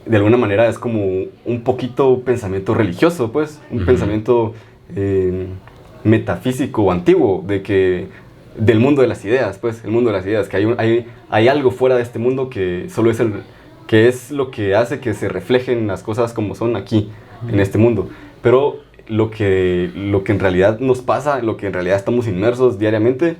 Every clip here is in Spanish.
de alguna manera es como un poquito pensamiento religioso, pues, un pensamiento metafísico o antiguo del mundo de las ideas, pues, el mundo de las ideas, que hay algo fuera de este mundo que solo que es lo que hace que se reflejen las cosas como son aquí, en este mundo. Pero lo que en realidad nos pasa, lo que en realidad estamos inmersos diariamente,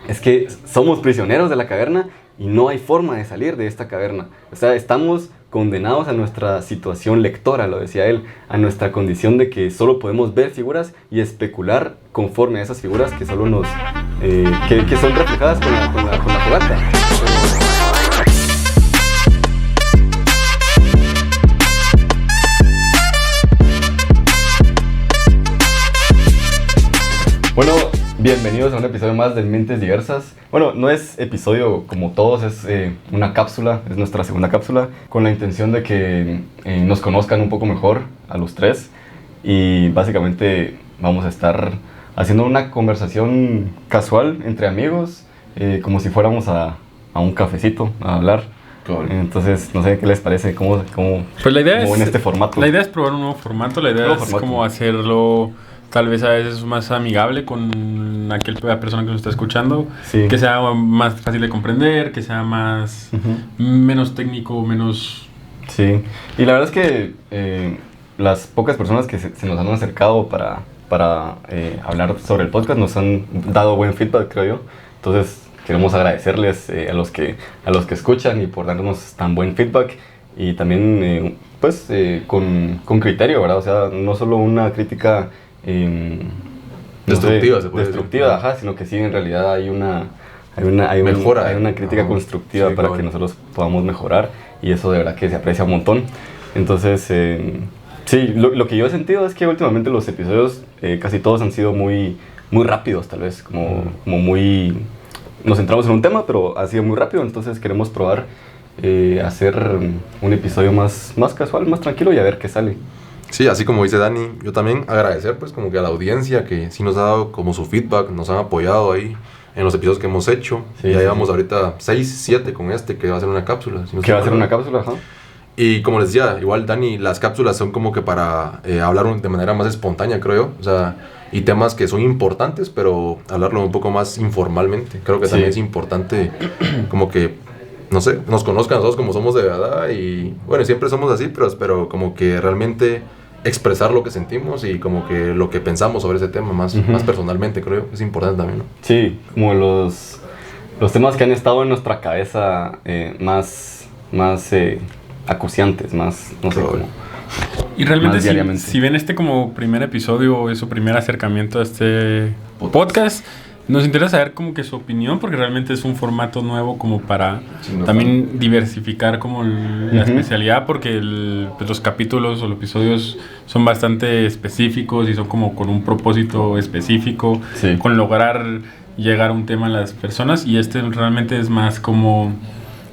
es que somos prisioneros de la caverna y no hay forma de salir de esta caverna. O sea, estamos condenados a nuestra situación lectora, lo decía él, a nuestra condición de que solo podemos ver figuras y especular conforme a esas figuras que solo que son reflejadas con la fogata. Bueno, bienvenidos a un episodio más de Mentes Diversas. Bueno, no es episodio como todos, es una cápsula, es nuestra segunda cápsula, con la intención de que nos conozcan un poco mejor a los tres. Y básicamente vamos a estar haciendo una conversación casual entre amigos, como si fuéramos a un cafecito a hablar. Entonces, no sé qué les parece, cómo pues la idea en este formato. La idea es probar un nuevo formato, la idea es como hacerlo tal vez a veces más amigable con aquella persona que nos está escuchando, sí. Que sea más fácil de comprender, que sea más menos técnico, menos... Sí, y la verdad es que las pocas personas que se nos han acercado para hablar sobre el podcast nos han dado buen feedback, creo yo. Entonces queremos agradecerles a los que escuchan y por darnos tan buen feedback y también con criterio, ¿verdad? O sea, no solo una crítica destructiva, ajá, sino que sí, en realidad hay una crítica constructiva, sí, para que nosotros podamos mejorar, y eso de verdad que se aprecia un montón. Entonces, sí, lo que yo he sentido es que últimamente los episodios casi todos han sido muy, muy rápidos, tal vez, como muy... Nos centramos en un tema, pero ha sido muy rápido, entonces queremos probar hacer un episodio más casual, más tranquilo, y a ver qué sale. Sí, así como dice Dani, yo también agradecer pues como que a la audiencia que sí nos ha dado como su feedback, nos han apoyado ahí en los episodios que hemos hecho. Sí, ya llevamos ahorita 6, 7 con que va a ser una cápsula. Si no que va a ser una cápsula, ajá. Y como les decía, igual Dani, las cápsulas son como que para hablar de manera más espontánea, creo yo. O sea, y temas que son importantes, pero hablarlo un poco más informalmente. Creo que también es importante como que, no sé, nos conozcan nosotros como somos de verdad. Y bueno, siempre somos así, pero como que realmente expresar lo que sentimos y como que lo que pensamos sobre ese tema más personalmente, creo yo. Es importante también, ¿no? Sí, como los temas que han estado en nuestra cabeza más acuciantes, más, no sé cómo. Y realmente si ven este como primer episodio, es su primer acercamiento a este podcast, nos interesa saber como que su opinión, porque realmente es un formato nuevo como para también diversificar como la especialidad, porque pues los capítulos o los episodios son bastante específicos y son como con un propósito específico, con lograr llegar a un tema a las personas, y este realmente es más como...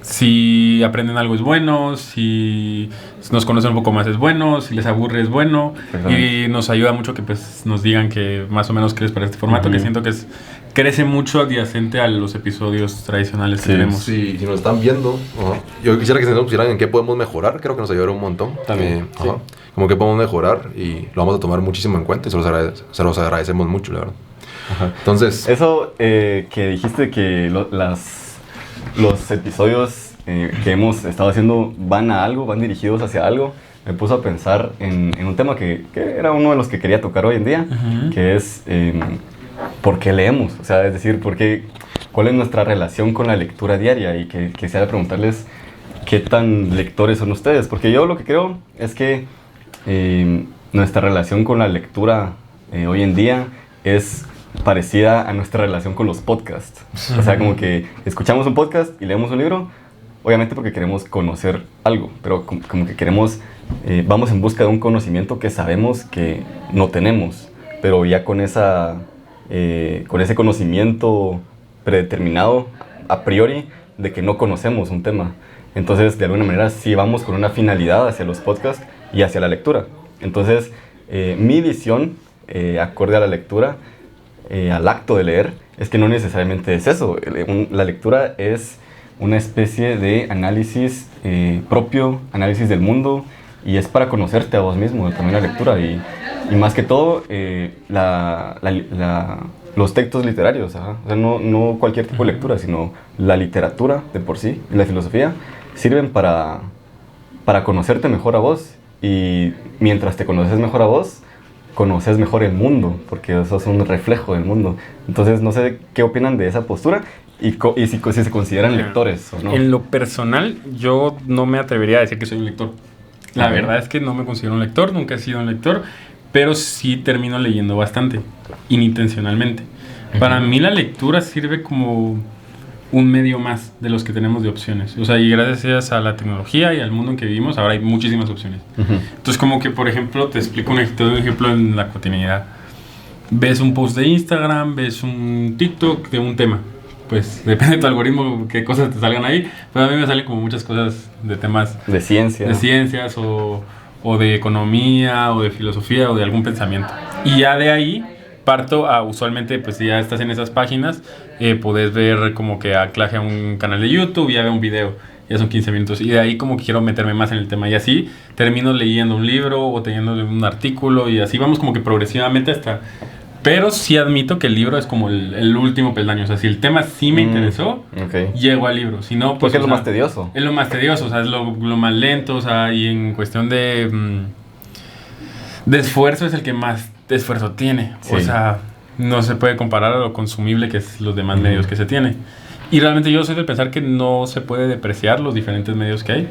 Si aprenden algo es bueno, si nos conocen un poco más es bueno, si les aburre es bueno. Y nos ayuda mucho que pues nos digan que más o menos qué les parece este formato, que siento que crece mucho adyacente a los episodios tradicionales que tenemos. Sí, si nos están viendo, yo quisiera que se nos pusieran en qué podemos mejorar, creo que nos ayudaría un montón. También, como que podemos mejorar, y lo vamos a tomar muchísimo en cuenta y se los agradecemos mucho, la verdad. Ajá. Entonces... Eso que dijiste que los episodios que hemos estado haciendo van dirigidos hacia algo, me puso a pensar en un tema que era uno de los que quería tocar hoy en día, que es ¿por qué leemos? O sea, es decir, ¿cuál es nuestra relación con la lectura diaria? Y que quisiera preguntarles qué tan lectores son ustedes, porque yo lo que creo es que nuestra relación con la lectura hoy en día es parecida a nuestra relación con los podcasts. O sea, como que escuchamos un podcast y leemos un libro, obviamente porque queremos conocer algo, pero como que vamos en busca de un conocimiento que sabemos que no tenemos, pero ya con ese conocimiento predeterminado a priori de que no conocemos un tema. Entonces, de alguna manera, sí vamos con una finalidad hacia los podcasts y hacia la lectura. Entonces, mi visión, acorde a la lectura, al acto de leer, es que no necesariamente es eso. La lectura es una especie de análisis propio, análisis del mundo, y es para conocerte a vos mismo, también la lectura, y más que todo los textos literarios, o sea, no cualquier tipo de lectura, sino la literatura de por sí, y la filosofía, sirven para conocerte mejor a vos, y mientras te conoces mejor a vos, conoces mejor el mundo, porque eso es un reflejo del mundo. Entonces, no sé qué opinan de esa postura y si se consideran lectores o no. En lo personal, yo no me atrevería a decir que soy un lector. La verdad es que no me considero un lector, nunca he sido un lector, pero sí termino leyendo bastante, inintencionalmente. Para mí la lectura sirve como un medio más de los que tenemos de opciones. O sea, y gracias a la tecnología y al mundo en que vivimos, ahora hay muchísimas opciones. Entonces, como que, por ejemplo, te explico un ejemplo en la cotidianidad. Ves un post de Instagram, ves un TikTok de un tema. Pues depende de tu algoritmo, qué cosas te salgan ahí. Pero a mí me salen como muchas cosas de temas... De ciencia. De ciencias o de economía o de filosofía o de algún pensamiento. Y ya de ahí parto a, usualmente, pues si ya estás en esas páginas, podés ver como que anclaje a un canal de YouTube y ya veo un video. Ya son 15 minutos. Y de ahí como que quiero meterme más en el tema. Y así termino leyendo un libro o teniendo un artículo y así vamos como que progresivamente hasta... Pero sí admito que el libro es como el último peldaño. O sea, si el tema sí me interesó, llego al libro. Si no, pues... Porque es lo más tedioso. Es lo más tedioso, o sea, es lo más lento, o sea, y en cuestión de esfuerzo es el que más esfuerzo tiene. Sí. O sea, no se puede comparar a lo consumible que es los demás medios que se tiene. Y realmente yo soy de pensar que no se puede depreciar los diferentes medios que hay.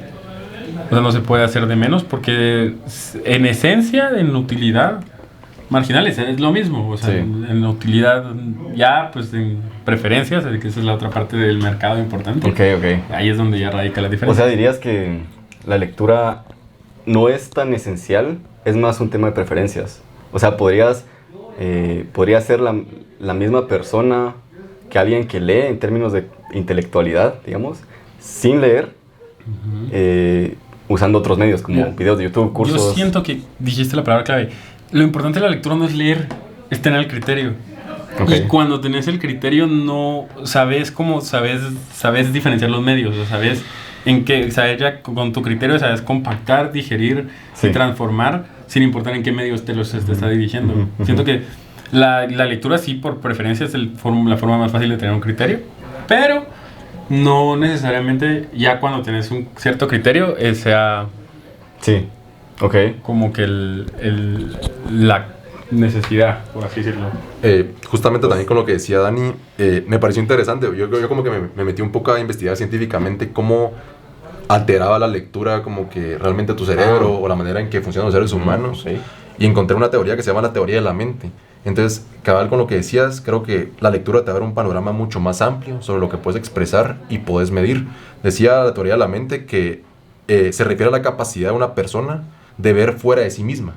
O sea, no se puede hacer de menos porque en esencia, en utilidad... marginales, es lo mismo, o sea, sí. en utilidad ya, pues en preferencias, que esa es la otra parte del mercado importante. Ahí es donde ya radica la diferencia. O sea, dirías que la lectura no es tan esencial, es más un tema de preferencias. O sea, podría ser la misma persona que alguien que lee en términos de intelectualidad, digamos, sin leer, usando otros medios como videos de YouTube, cursos. Yo siento que dijiste la palabra clave. Lo importante de la lectura no es leer, es tener el criterio. Y cuando tenés el criterio no sabes cómo sabes diferenciar los medios, o sabes en qué, sabes ya con tu criterio sabes compactar, digerir y transformar sin importar en qué medios te está dirigiendo. Siento que la lectura sí por preferencia es la forma más fácil de tener un criterio, pero no necesariamente ya cuando tenés un cierto criterio sea... Sí. Como que la necesidad, por así decirlo. Justamente también con lo que decía Dani, me pareció interesante. Yo como que me metí un poco a investigar científicamente cómo alteraba la lectura como que realmente tu cerebro o la manera en que funcionan los seres humanos. Y encontré una teoría que se llama la teoría de la mente. Entonces, cabal con lo que decías, creo que la lectura te abre un panorama mucho más amplio sobre lo que puedes expresar y puedes medir. Decía la teoría de la mente que se refiere a la capacidad de una persona de ver fuera de sí misma.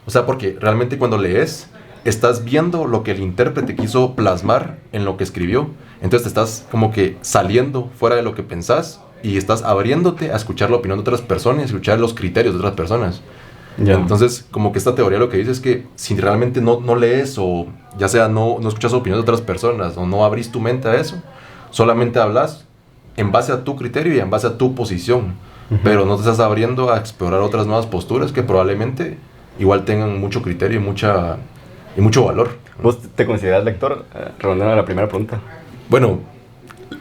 O sea, porque realmente cuando lees, estás viendo lo que el intérprete quiso plasmar en lo que escribió. Entonces te estás como que saliendo fuera de lo que pensás y estás abriéndote a escuchar la opinión de otras personas y escuchar los criterios de otras personas. Entonces, como que esta teoría lo que dice es que si realmente no lees o ya sea no escuchas la opinión de otras personas o no abrís tu mente a eso, solamente hablas en base a tu criterio y en base a tu posición. Pero no te estás abriendo a explorar otras nuevas posturas que probablemente igual tengan mucho criterio y mucho valor. ¿Vos te consideras lector? Redondeando la primera pregunta. Bueno,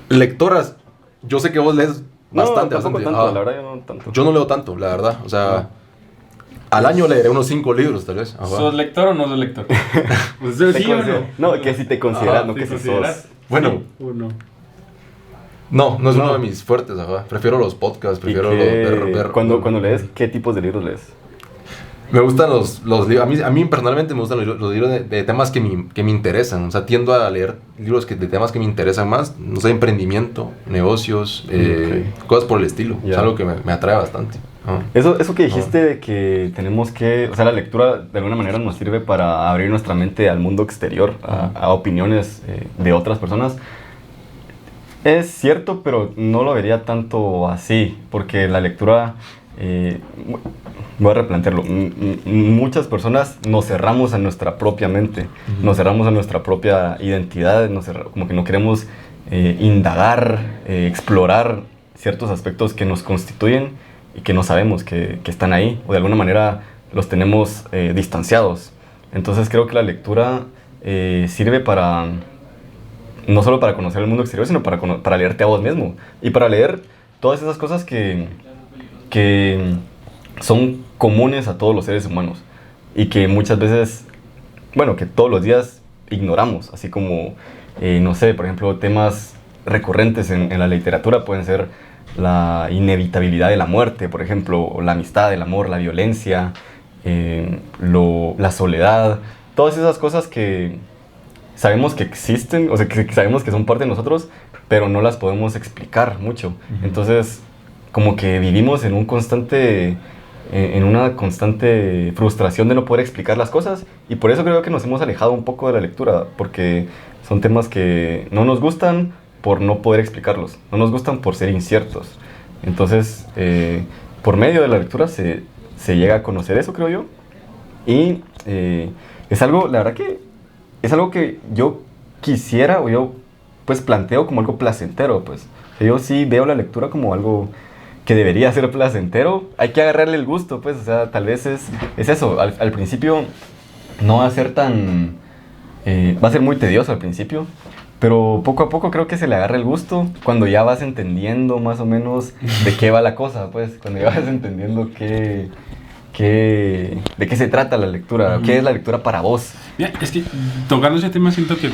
lectoras, yo sé que vos lees bastante. Tanto, la verdad yo no tanto. Yo no leo tanto, la verdad. O sea, al año leeré unos 5 libros, tal vez. ¿Sos lector o no sos lector? Pues ¿sí o no? No, que si te consideras, no que si sos. Bueno. No es uno de mis fuertes, prefiero los podcasts, prefiero ver... Cuando lees, ¿qué tipos de libros lees? Me gustan los libros, a mí personalmente me gustan los libros de temas que me interesan, o sea, tiendo a leer libros de temas que me interesan más, no sé, emprendimiento, negocios, cosas por el estilo, es algo que me atrae bastante. Eso que dijiste de que tenemos que, o sea, la lectura de alguna manera nos sirve para abrir nuestra mente al mundo exterior, a opiniones de otras personas. Es cierto, pero no lo vería tanto así, porque la lectura, voy a replantearlo, muchas personas nos cerramos a nuestra propia mente, nos cerramos a nuestra propia identidad, como que no queremos indagar, explorar ciertos aspectos que nos constituyen y que no sabemos que están ahí, o de alguna manera los tenemos distanciados. Entonces creo que la lectura sirve para, no solo para conocer el mundo exterior, sino para leerte a vos mismo, y para leer todas esas cosas que son comunes a todos los seres humanos, y que muchas veces, bueno, que todos los días ignoramos, así como, no sé, por ejemplo, temas recurrentes en la literatura pueden ser la inevitabilidad de la muerte, por ejemplo, o la amistad, el amor, la violencia, la soledad, todas esas cosas que sabemos que existen, o sea, que sabemos que son parte de nosotros, pero no las podemos explicar mucho. Uh-huh. Entonces, como que vivimos en una constante frustración de no poder explicar las cosas, y por eso creo que nos hemos alejado un poco de la lectura, porque son temas que no nos gustan por no poder explicarlos, no nos gustan por ser inciertos. Entonces, por medio de la lectura se llega a conocer eso, creo yo, y es algo, la verdad que es algo que yo quisiera, o yo pues planteo como algo placentero, pues. O sea, yo sí veo la lectura como algo que debería ser placentero. Hay que agarrarle el gusto, pues, o sea, tal vez es eso, al principio no va a ser tan, va a ser muy tedioso al principio, pero poco a poco creo que se le agarra el gusto cuando ya vas entendiendo más o menos de qué va la cosa, pues, cuando ya vas entendiendo de qué se trata la lectura, qué es la lectura para vos. Mira, es que tocando ese tema siento que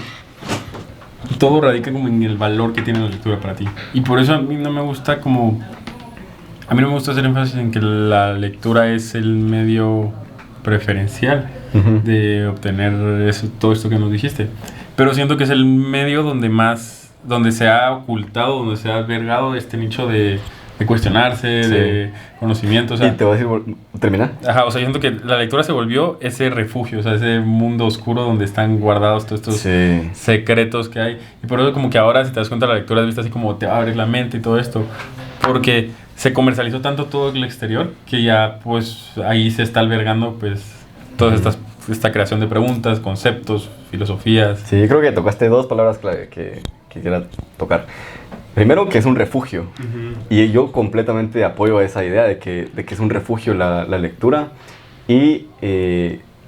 todo radica como en el valor que tiene la lectura para ti, y por eso a mí no me gusta hacer énfasis en que la lectura es el medio preferencial uh-huh. de obtener todo esto que nos dijiste, pero siento que es el medio donde se ha ocultado, donde se ha albergado este nicho de cuestionarse, sí. de conocimiento, o sea, y te voy a decir, ¿termina? Ajá, o sea, yo siento que la lectura se volvió ese refugio, o sea, ese mundo oscuro donde están guardados todos estos sí. secretos que hay, y por eso como que ahora, si te das cuenta, la lectura es vista así como te va a abrir la mente y todo esto, porque se comercializó tanto todo el exterior que ya pues ahí se está albergando pues toda esta creación de preguntas, conceptos, filosofías. Sí, creo que tocaste dos palabras clave que quisiera tocar. Primero, que es un refugio. Uh-huh. Y yo completamente apoyo esa idea de que es un refugio la lectura. Y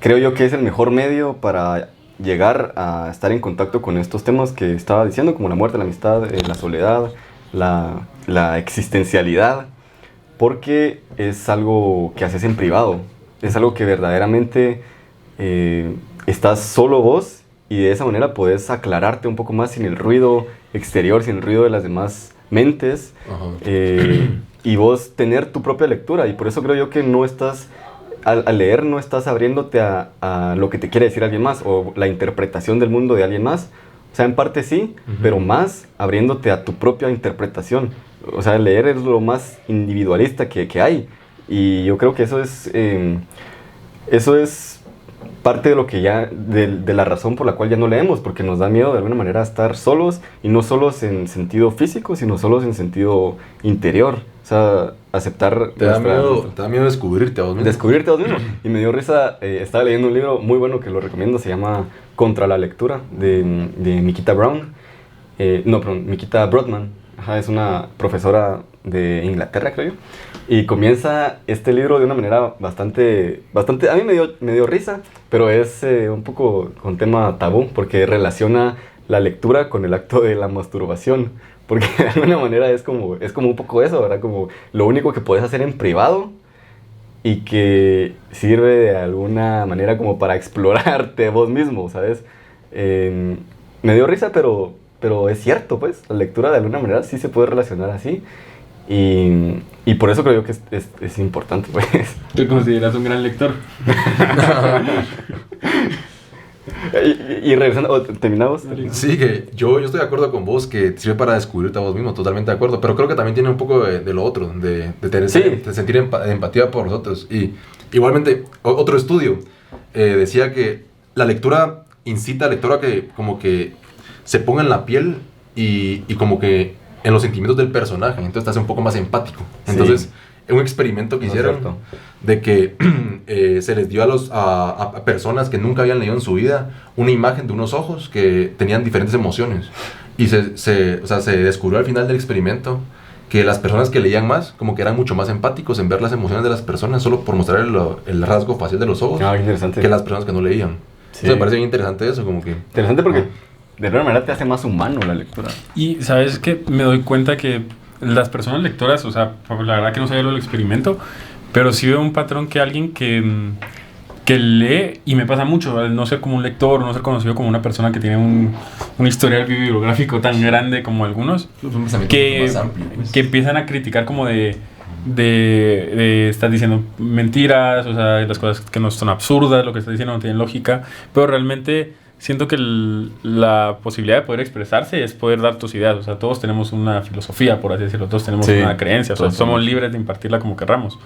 creo yo que es el mejor medio para llegar a estar en contacto con estos temas que estaba diciendo, como la muerte, la amistad, la soledad, la existencialidad, porque es algo que haces en privado. Es algo que verdaderamente estás solo vos, y de esa manera puedes aclararte un poco más sin el ruido exterior, sin el ruido de las demás mentes, y vos tener tu propia lectura. Y por eso creo yo que no estás, al leer no estás abriéndote a lo que te quiere decir alguien más, o la interpretación del mundo de alguien más. O sea, en parte sí, uh-huh. pero más abriéndote a tu propia interpretación. O sea, leer es lo más individualista que hay. Y yo creo que eso es parte de lo que ya, de la razón por la cual ya no leemos, porque nos da miedo de alguna manera estar solos, y no solos en sentido físico, sino solos en sentido interior. O sea, aceptar... Te da miedo descubrirte a vos mismo. Descubrirte a vos mismo. Y me dio risa, estaba leyendo un libro muy bueno que lo recomiendo, se llama Contra la lectura, de Mikita Brown. Mikita Broadman. Ajá, es una profesora de Inglaterra, creo yo. Y comienza este libro de una manera bastante a mí me dio risa, pero es un poco con tema tabú, porque relaciona la lectura con el acto de la masturbación. Porque de alguna manera es como un poco eso, ¿verdad? Como lo único que puedes hacer en privado y que sirve de alguna manera como para explorarte vos mismo, ¿sabes? Me dio risa, pero es cierto, pues. La lectura de alguna manera sí se puede relacionar así. Y por eso creo yo que es importante, pues. ¿Te consideras un gran lector? Y regresando, ¿terminamos? Sí, que yo estoy de acuerdo con vos, que sirve para descubrirte a vos mismo, totalmente de acuerdo, pero creo que también tiene un poco de lo otro, de sentir empatía por los otros. Y igualmente, otro estudio decía que la lectura incita al lector a que como que se ponga en la piel y como que en los sentimientos del personaje, entonces te hace un poco más empático. Entonces, sí. Un experimento que hicieron de que se les dio a personas que nunca habían leído en su vida una imagen de unos ojos que tenían diferentes emociones, y se descubrió al final del experimento que las personas que leían más, como que eran mucho más empáticos en ver las emociones de las personas, solo por mostrar el rasgo facial de los ojos, interesante. que las personas que no leían. Sí. O sea, me parece bien interesante eso, como que... Interesante porque de alguna manera te hace más humano la lectura. Y, ¿sabes qué? Me doy cuenta que las personas lectoras, o sea, la verdad que no sabía lo del experimento, pero sí veo un patrón que alguien que lee, y me pasa mucho, al no ser como un lector, no ser conocido como una persona que tiene un historial bibliográfico tan grande como algunos, que empiezan a criticar como de estar diciendo mentiras, o sea, las cosas que no son absurdas, lo que está diciendo no tiene lógica, pero realmente siento que la posibilidad de poder expresarse es poder dar tus ideas. O sea, todos tenemos una filosofía, por así decirlo. Todos tenemos una creencia. O sea, somos libres de impartirla como querramos.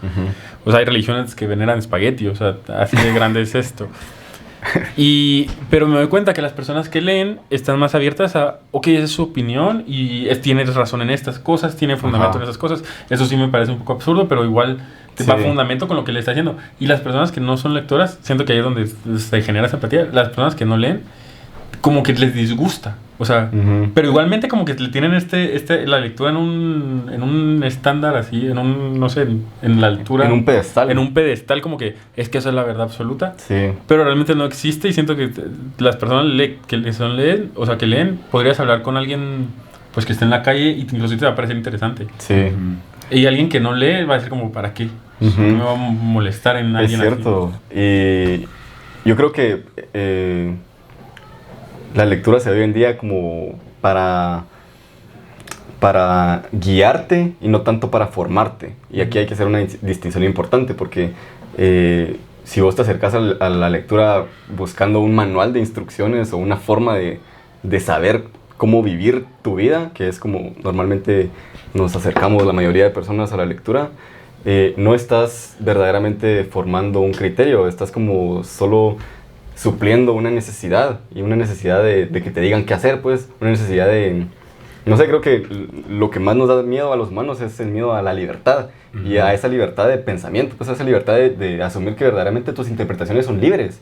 O sea, hay religiones que veneran espagueti. O sea, así de grande es esto. Pero me doy cuenta que las personas que leen están más abiertas a, ok, esa es su opinión y tienes razón en estas cosas, tiene fundamento en esas cosas. Eso sí me parece un poco absurdo, pero igual va fundamento con lo que le está haciendo. Y las personas que no son lectoras, siento que ahí es donde se genera esa empatía. Las personas que no leen, como que les disgusta. O sea, pero igualmente como que le tienen la lectura en un estándar así, no sé, en la altura. En un pedestal. En un pedestal, como que es que eso es la verdad absoluta. Sí. Pero realmente no existe y siento que las personas que leen, podrías hablar con alguien pues que esté en la calle y incluso te va a parecer interesante. Sí. Y alguien que no lee va a decir como, ¿para qué? ¿Qué me va a molestar en alguien así? Es cierto. Y yo creo que la lectura se ve hoy en día como para guiarte y no tanto para formarte. Y aquí hay que hacer una distinción importante porque si vos te acercas a la lectura buscando un manual de instrucciones o una forma de saber cómo vivir tu vida, que es como normalmente nos acercamos la mayoría de personas a la lectura, no estás verdaderamente formando un criterio, estás como solo supliendo una necesidad, y una necesidad de que te digan qué hacer, pues, una necesidad de... No sé, creo que lo que más nos da miedo a los humanos es el miedo a la libertad, y a esa libertad de pensamiento, pues a esa libertad de asumir que verdaderamente tus interpretaciones son libres.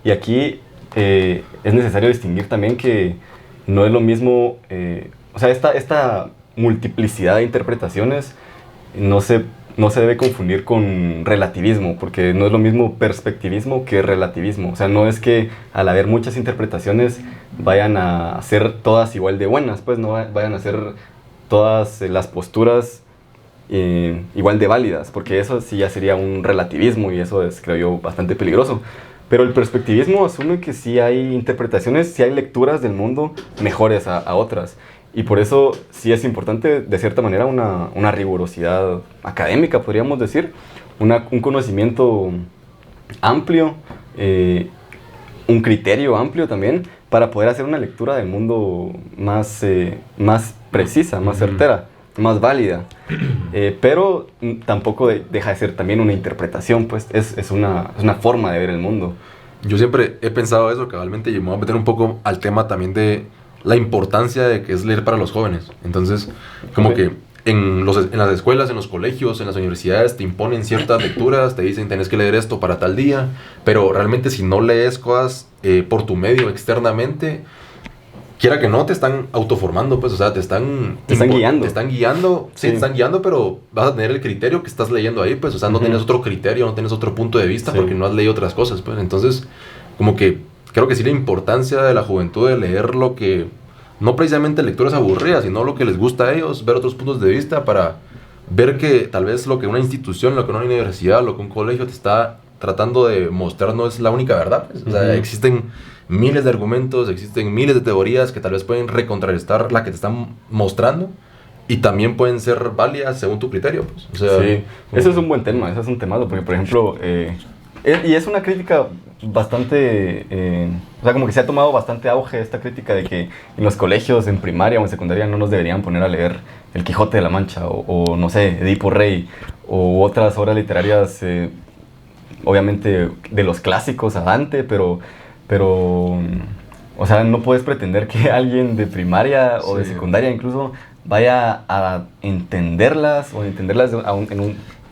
Y aquí es necesario distinguir también que no es lo mismo, o sea, esta multiplicidad de interpretaciones no se debe confundir con relativismo, porque no es lo mismo perspectivismo que relativismo. O sea, no es que al haber muchas interpretaciones vayan a ser todas igual de buenas, pues no vayan a ser todas las posturas igual de válidas, porque eso sí ya sería un relativismo y eso es, creo yo, bastante peligroso. Pero el perspectivismo asume que sí hay interpretaciones, sí hay lecturas del mundo mejores a otras. Y por eso sí es importante, de cierta manera, una rigurosidad académica, podríamos decir, un conocimiento amplio, un criterio amplio también, para poder hacer una lectura del mundo más precisa, más certera, más válida. Pero tampoco deja de ser también una interpretación, pues es una forma de ver el mundo. Yo siempre he pensado eso, cabalmente, y me voy a meter un poco al tema también de la importancia de que es leer para los jóvenes. Entonces, como que en las escuelas, en los colegios, en las universidades te imponen ciertas lecturas, te dicen tenés que leer esto para tal día, pero realmente si no lees cosas por tu medio externamente, quiera que no, te están autoformando, pues, o sea, te están guiando. Te están guiando, sí, te están guiando, pero vas a tener el criterio que estás leyendo ahí, pues, o sea, no tienes otro criterio, no tienes otro punto de vista porque no has leído otras cosas, pues. Entonces, como que creo que sí la importancia de la juventud de leer lo que, no precisamente lecturas aburridas, sino lo que les gusta a ellos, ver otros puntos de vista para ver que tal vez lo que una institución, lo que una universidad, lo que un colegio te está tratando de mostrar no es la única verdad, pues. O sea, existen miles de argumentos, existen miles de teorías que tal vez pueden recontrarrestar la que te están mostrando y también pueden ser válidas según tu criterio, pues. O sea, sí, eso es un buen tema, eso es un temado, porque por ejemplo, y es una crítica bastante, o sea, como que se ha tomado bastante auge esta crítica de que en los colegios, en primaria o en secundaria no nos deberían poner a leer El Quijote de la Mancha o no sé, Edipo Rey o otras obras literarias, obviamente de los clásicos a Dante, pero o sea, no puedes pretender que alguien de primaria o de secundaria incluso vaya a entenderlas o entenderlas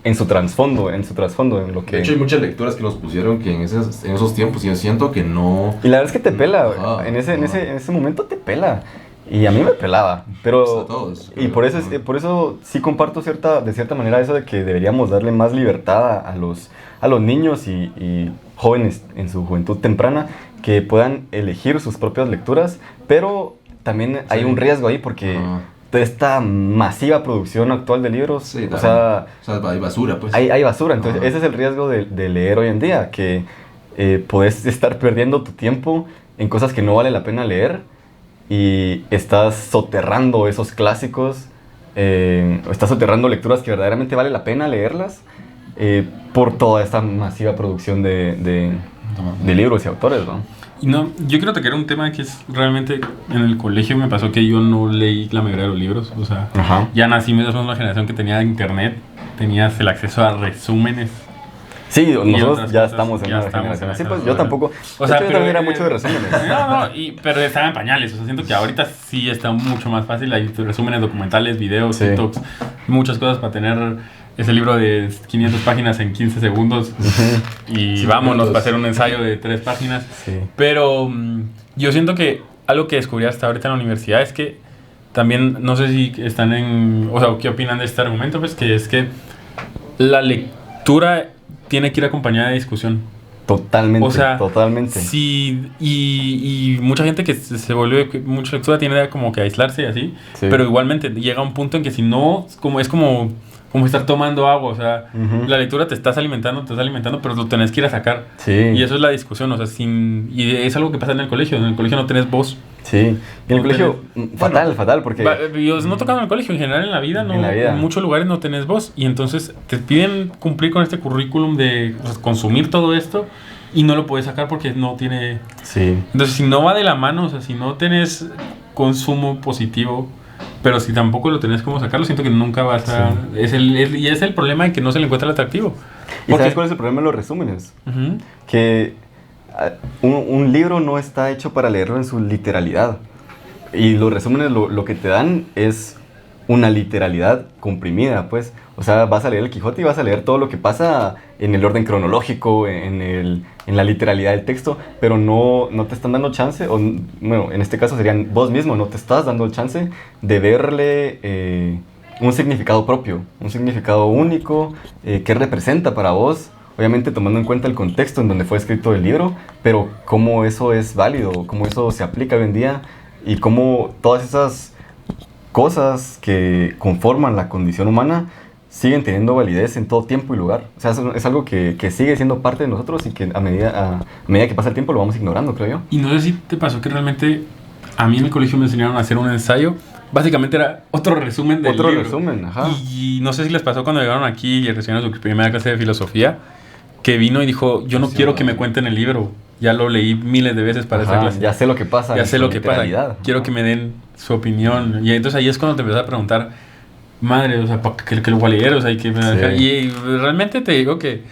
en su trasfondo, en lo que... De hecho, hay muchas lecturas que nos pusieron que en esos tiempos, y yo siento que no... Y la verdad es que te pela, en ese momento te pela. Y a mí me pelaba, pero... Pues a todos. Y por eso sí comparto de cierta manera eso de que deberíamos darle más libertad a los niños y jóvenes en su juventud temprana, que puedan elegir sus propias lecturas, pero también hay un riesgo ahí porque de esta masiva producción actual de libros, o sea, hay basura, pues. Hay basura, entonces ese es el riesgo de leer hoy en día, que puedes estar perdiendo tu tiempo en cosas que no vale la pena leer y estás soterrando esos clásicos, estás soterrando lecturas que verdaderamente vale la pena leerlas por toda esta masiva producción de libros y autores, ¿no? Y no, yo quiero tocar un tema que es realmente en el colegio me pasó que yo no leí la mayoría de los libros, o sea, ya nací en una generación que tenía internet, tenías el acceso a resúmenes. Sí, nosotros ya estamos en una generación así, pues yo tampoco, o sea, yo también era mucho de resúmenes. Pero estaba en pañales, o sea, siento que ahorita sí está mucho más fácil, hay resúmenes documentales, videos, TikToks, muchas cosas para tener ese libro de 500 páginas en 15 segundos y vámonos para hacer un ensayo de 3 páginas. Sí. Pero yo siento que algo que descubrí hasta ahorita en la universidad es que también, no sé si están o sea, ¿qué opinan de este argumento? Pues que es que la lectura tiene que ir acompañada de discusión. Totalmente, o sea, totalmente. Sí, y mucha gente que se vuelve mucha lectura tiene como que aislarse y así, pero igualmente llega un punto en que si no, es como estar tomando agua, o sea, la lectura te estás alimentando, pero lo tenés que ir a sacar. Sí. Y eso es la discusión, o sea, y es algo que pasa en el colegio no tenés voz. Sí, y en el colegio, fatal, porque... Yo no tocando en el colegio, en general en la vida, en muchos lugares no tenés voz, y entonces te piden cumplir con este currículum de consumir todo esto, y no lo puedes sacar porque no tiene... Sí. Entonces, si no va de la mano, o sea, si no tenés consumo positivo, pero si tampoco lo tenés como sacarlo, siento que nunca vas a... Y es el problema de que no se le encuentra el atractivo. ¿Y sabes cuál es el problema de los resúmenes? Que un libro no está hecho para leerlo en su literalidad. Y los resúmenes lo que te dan es una literalidad comprimida, pues. O sea, vas a leer el Quijote y vas a leer todo lo que pasa en el orden cronológico, en la literalidad del texto, pero no te están dando chance, o bueno, en este caso serían vos mismo, no te estás dando el chance de verle un significado propio, un significado único, que representa para vos, obviamente tomando en cuenta el contexto en donde fue escrito el libro, pero cómo eso es válido, cómo eso se aplica hoy en día y cómo todas esas cosas que conforman la condición humana siguen teniendo validez en todo tiempo y lugar. O sea, es algo que sigue siendo parte de nosotros y que a medida que pasa el tiempo lo vamos ignorando, creo yo. Y no sé si te pasó que realmente a mí en el colegio me enseñaron a hacer un ensayo. Básicamente era otro resumen del libro. Otro resumen, ajá. Y no sé si les pasó cuando llegaron aquí y recibieron su primera clase de filosofía, que vino y dijo, yo no quiero que me cuenten el libro. Ya lo leí miles de veces para esa clase. Ya sé lo que pasa. Ya sé lo que pasa. Quiero que me den su opinión. Y entonces ahí es cuando te empezás a preguntar, madre, o sea, que lo voy a leer, o sea, y realmente te digo que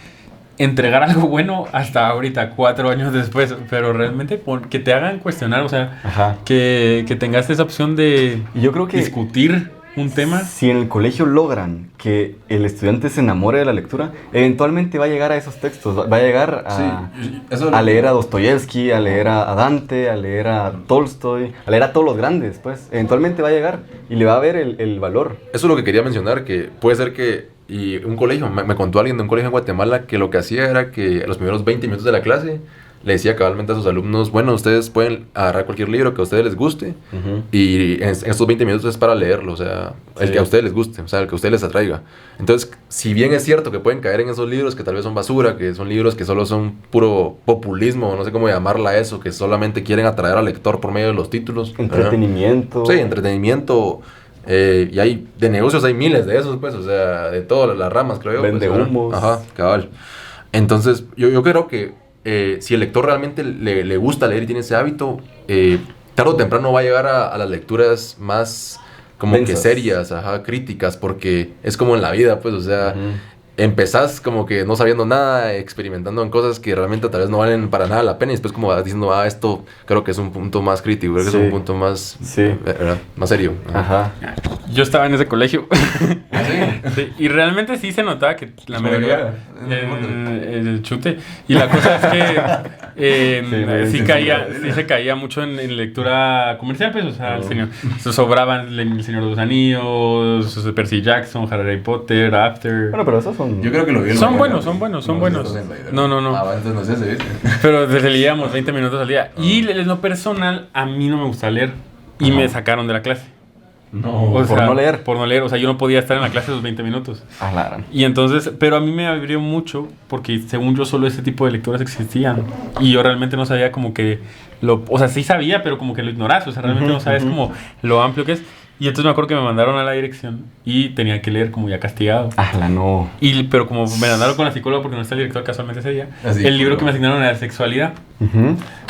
entregar algo bueno hasta ahorita, 4 años después, pero realmente que te hagan cuestionar, o sea, que tengas esa opción de yo creo que discutir un tema. Si en el colegio logran que el estudiante se enamore de la lectura, eventualmente va a llegar a esos textos, va a llegar a leer a Dostoyevsky, a leer a Dante, a leer a Tolstoy, a leer a todos los grandes, pues eventualmente va a llegar y le va a ver el valor. Eso es lo que quería mencionar, que puede ser que, y un colegio, me contó alguien de un colegio en Guatemala que lo que hacía era que a los primeros 20 minutos de la clase le decía cabalmente a sus alumnos, bueno, ustedes pueden agarrar cualquier libro que a ustedes les guste y en estos 20 minutos es para leerlo, o sea, el que a ustedes les guste, o sea, el que a ustedes les atraiga. Entonces, si bien es cierto que pueden caer en esos libros que tal vez son basura, que son libros que solo son puro populismo, no sé cómo llamarla eso, que solamente quieren atraer al lector por medio de los títulos. Entretenimiento. Sí, entretenimiento. Y hay de negocios hay miles de esos, pues, o sea, de todas las ramas, creo yo. Vende humos. Ajá, cabal. Entonces, yo creo que si el lector realmente le gusta leer y tiene ese hábito, tarde o temprano va a llegar a las lecturas más como que serias, críticas, porque es como en la vida, pues, o sea, empezás como que no sabiendo nada, experimentando en cosas que realmente tal vez no valen para nada la pena, y después como vas diciendo, esto creo que es un punto más crítico, creo que es un punto más, más serio. Yo estaba en ese colegio. Sí, y realmente sí se notaba que la mayoría el chute, y la cosa es que sí se caía mucho en lectura comercial, pues, o sea, el señor, se sobraban El Señor de los Anillos, Percy Jackson, Harry Potter, After. Bueno, pero esos son... Yo creo que lo vi. Son buenos. No. Ah, entonces no sé, ¿se viste? Pero desde leíamos 20 minutos al día. Y en lo personal, a mí no me gusta leer. Y me sacaron de la clase. No, por no leer. O sea, yo no podía estar en la clase esos 20 minutos. Claro. Y entonces, pero a mí me abrió mucho porque según yo solo ese tipo de lecturas existían. Y yo realmente no sabía como que o sea, sí sabía, pero como que lo ignoras. O sea, realmente no sabes como lo amplio que es. Y entonces me acuerdo que me mandaron a la dirección y tenía que leer como ya castigado. No. Pero como me mandaron con la psicóloga porque no está el director casualmente ese día, el libro que me asignaron era Sexualidad.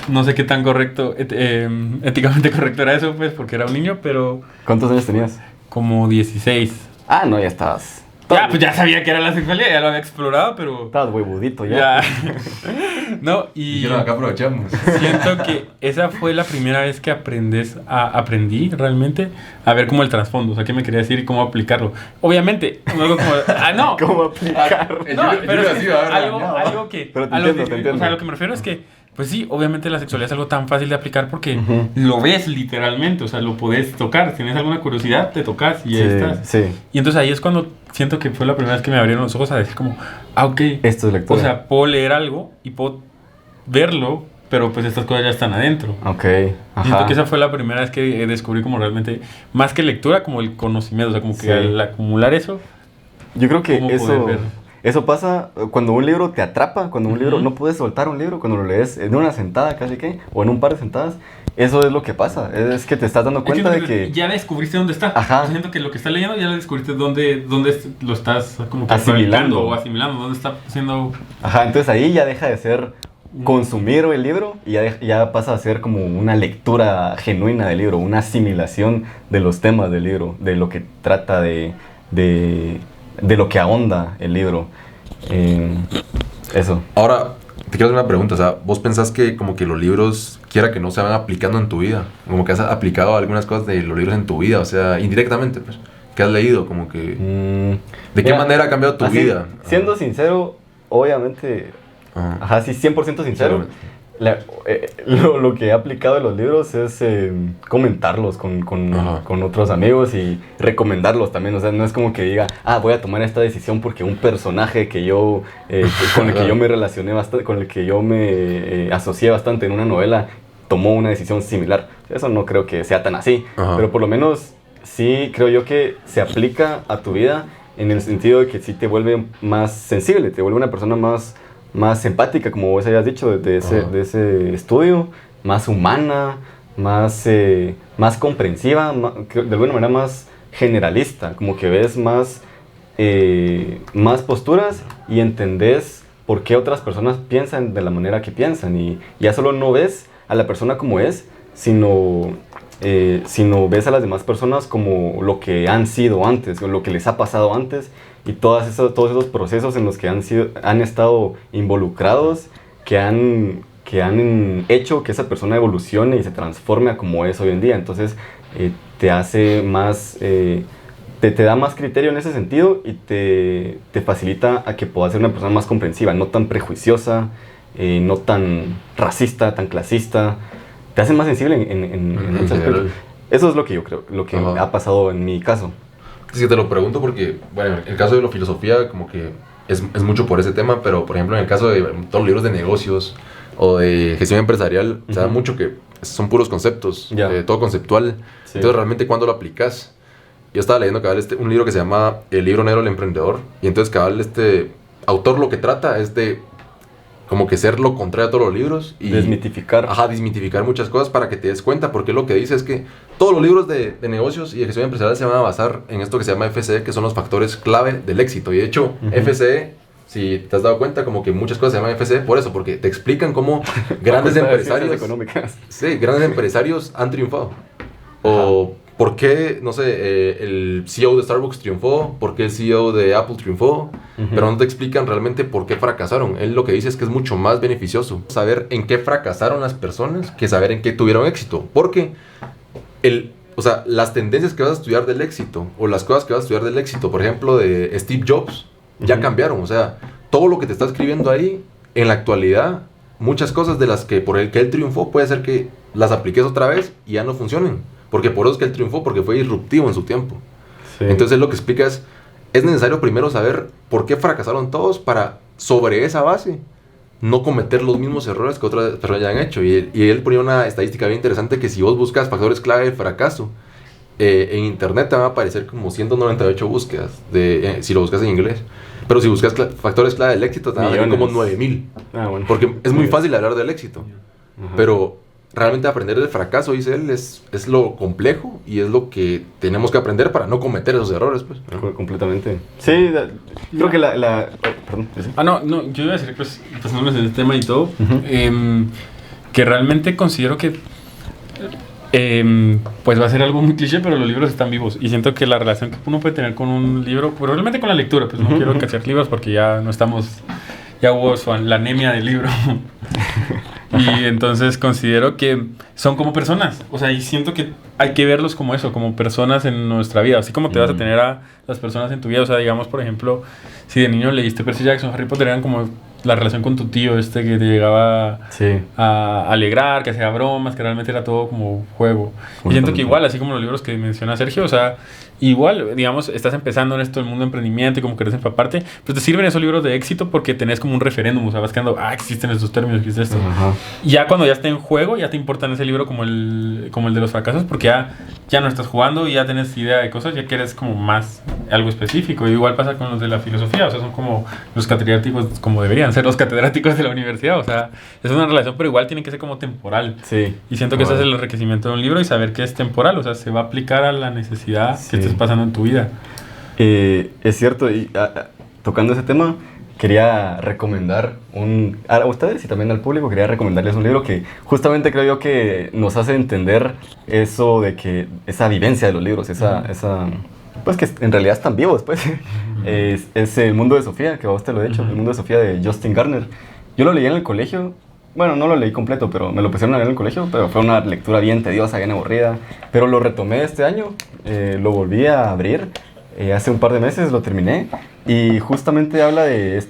No sé qué tan correcto, éticamente correcto era eso, pues, porque era un niño, pero... ¿Cuántos años tenías? Como 16. No, ya estabas... Pues ya sabía que era la sexualidad, ya lo había explorado, pero... Estabas huevudito ya. No, y acá aprovechamos. Siento que esa fue la primera vez que aprendí realmente a ver como el trasfondo, o sea, qué me quería decir y cómo aplicarlo. Obviamente, algo como... no. ¿Cómo aplicarlo? No, pero es algo que... Pero te entiendo. O sea, lo que me refiero es que pues sí, obviamente la sexualidad es algo tan fácil de aplicar porque lo ves literalmente, o sea, lo podés tocar. Si tienes alguna curiosidad, te tocas y ahí estás. Sí. Y entonces ahí es cuando siento que fue la primera vez que me abrieron los ojos a decir como, ok, esto es lectura. O sea, puedo leer algo y puedo verlo, pero pues estas cosas ya están adentro. Ok, Siento que esa fue la primera vez que descubrí como realmente, más que lectura, como el conocimiento, o sea, como que al acumular eso. Yo creo que eso pasa cuando un libro te atrapa, cuando un libro, no puedes soltar un libro, cuando lo lees en una sentada casi que, o en un par de sentadas, eso es lo que pasa, es que te estás dando cuenta de que... Ya descubriste dónde está. Siento que lo que estás leyendo ya lo descubriste dónde lo estás como que asimilando, dónde está siendo... Entonces ahí ya deja de ser consumir el libro y ya pasa a ser como una lectura genuina del libro, una asimilación de los temas del libro, de lo que trata de lo que ahonda el libro. Eso. Ahora, te quiero hacer una pregunta. O sea, ¿vos pensás que como que los libros, quiera que no, se van aplicando en tu vida? Como que has aplicado algunas cosas de los libros en tu vida, o sea, indirectamente, pues. ¿Qué has leído? Como que... ¿De qué manera ha cambiado tu vida? Siendo sincero, obviamente... sí, 100% sincero. Lo que he aplicado en los libros es comentarlos con otros amigos y recomendarlos también. O sea, no es como que diga, voy a tomar esta decisión porque un personaje que yo con el que yo me relacioné bastante, con el que yo me asocié bastante en una novela, tomó una decisión similar. Eso no creo que sea tan así. Pero por lo menos sí creo yo que se aplica a tu vida en el sentido de que sí te vuelve más sensible, te vuelve una persona más empática, como vos habías dicho de ese estudio, más humana, más comprensiva, de alguna manera más generalista, como que ves más posturas y entendés por qué otras personas piensan de la manera que piensan, y ya solo no ves a la persona como es, sino ves a las demás personas como lo que han sido antes, o lo que les ha pasado antes, y todos esos procesos en los que han estado involucrados, que han hecho que esa persona evolucione y se transforme a como es hoy en día. Entonces te hace más, te da más criterio en ese sentido y te facilita a que puedas ser una persona más comprensiva, no tan prejuiciosa, no tan racista, tan clasista. Te hace más sensible en muchos aspectos. Eso es lo que yo creo, lo que ha pasado en mi caso. Es que te lo pregunto porque, bueno, el caso de la filosofía como que es mucho por ese tema, pero por ejemplo en el caso de todos los libros de negocios o de gestión empresarial, se da mucho que son puros conceptos, todo conceptual. Sí. Entonces realmente ¿cuándo lo aplicas? Yo estaba leyendo cabal un libro que se llama El libro negro del emprendedor, y entonces cabal este autor lo que trata es de como que ser lo contrario a todos los libros y desmitificar muchas cosas para que te des cuenta, porque lo que dice es que todos los libros de negocios y de gestión empresarial se van a basar en esto que se llama FCE, que son los factores clave del éxito. Y de hecho, FCE, si te has dado cuenta, como que muchas cosas se llaman FCE por eso, porque te explican cómo grandes empresarios económicas. Sí, grandes empresarios han triunfado. O por qué, no sé, el CEO de Starbucks triunfó, por qué el CEO de Apple triunfó, pero no te explican realmente por qué fracasaron. Él lo que dice es que es mucho más beneficioso saber en qué fracasaron las personas que saber en qué tuvieron éxito. Porque las tendencias que vas a estudiar del éxito, o las cosas que vas a estudiar del éxito, por ejemplo, de Steve Jobs, ya cambiaron. O sea, todo lo que te está escribiendo ahí, en la actualidad, muchas cosas de las que por el que él triunfó puede ser que las apliques otra vez y ya no funcionen. Porque por eso es que él triunfó, porque fue disruptivo en su tiempo. Sí. Entonces lo que explica es necesario primero saber por qué fracasaron todos para, sobre esa base, no cometer los mismos errores que otras personas ya han hecho. Y él ponía una estadística bien interesante que si vos buscas factores clave del fracaso, en internet te van a aparecer como 198 búsquedas, si lo buscas en inglés. Pero si buscas factores clave del éxito, te van a salir como 9000. Bueno. Porque es muy fácil hablar del éxito. Pero realmente aprender del fracaso, dice él, es lo complejo y es lo que tenemos que aprender para no cometer esos errores, pues. Completamente. Sí, creo que perdón. ¿Sí? No, yo iba a decir, pues, pasándonos en el tema y todo, que realmente considero que pues va a ser algo muy cliché, pero los libros están vivos. Y siento que la relación que uno puede tener con un libro, probablemente con la lectura, pues no quiero cachar libros porque ya no estamos, ya hubo la anemia del libro. Y entonces considero que son como personas. O sea, y siento que hay que verlos como eso, como personas en nuestra vida. Así como te vas a tener a las personas en tu vida. O sea, digamos, por ejemplo, si de niño leíste Percy Jackson, Harry Potter, eran como la relación con tu tío que te llegaba a alegrar, que hacía bromas, que realmente era todo como juego. Y siento que igual, así como los libros que menciona Sergio, o sea, igual, digamos, estás empezando en esto del mundo de emprendimiento y como querés empaparte, pues te sirven esos libros de éxito porque tenés como un referéndum, o sea, vas quedando, existen estos términos, existe esto. Y ya cuando ya esté en juego, ya te importa ese libro como el de los fracasos, porque ya no estás jugando y ya tenés idea de cosas, ya quieres como más algo específico. Y igual pasa con los de la filosofía, o sea, son como los catedráticos como deberían ser los catedráticos de la universidad, o sea, es una relación, pero igual tiene que ser como temporal. Sí. Y siento que ese es el enriquecimiento de un libro y saber que es temporal, o sea, se va a aplicar a la necesidad que estés pasando en tu vida. Es cierto, y tocando ese tema, quería recomendar a ustedes y también al público, quería recomendarles un libro que justamente creo yo que nos hace entender eso de que esa vivencia de los libros, esa pues que en realidad están vivos, pues. Es El mundo de Sofía, que a vos te lo he dicho, El mundo de Sofía de Justin Garner. Yo lo leí en el colegio, bueno, no lo leí completo, pero me lo pusieron a leer en el colegio, pero fue una lectura bien tediosa, bien aburrida. Pero lo retomé este año, lo volví a abrir, hace un par de meses lo terminé, y justamente habla de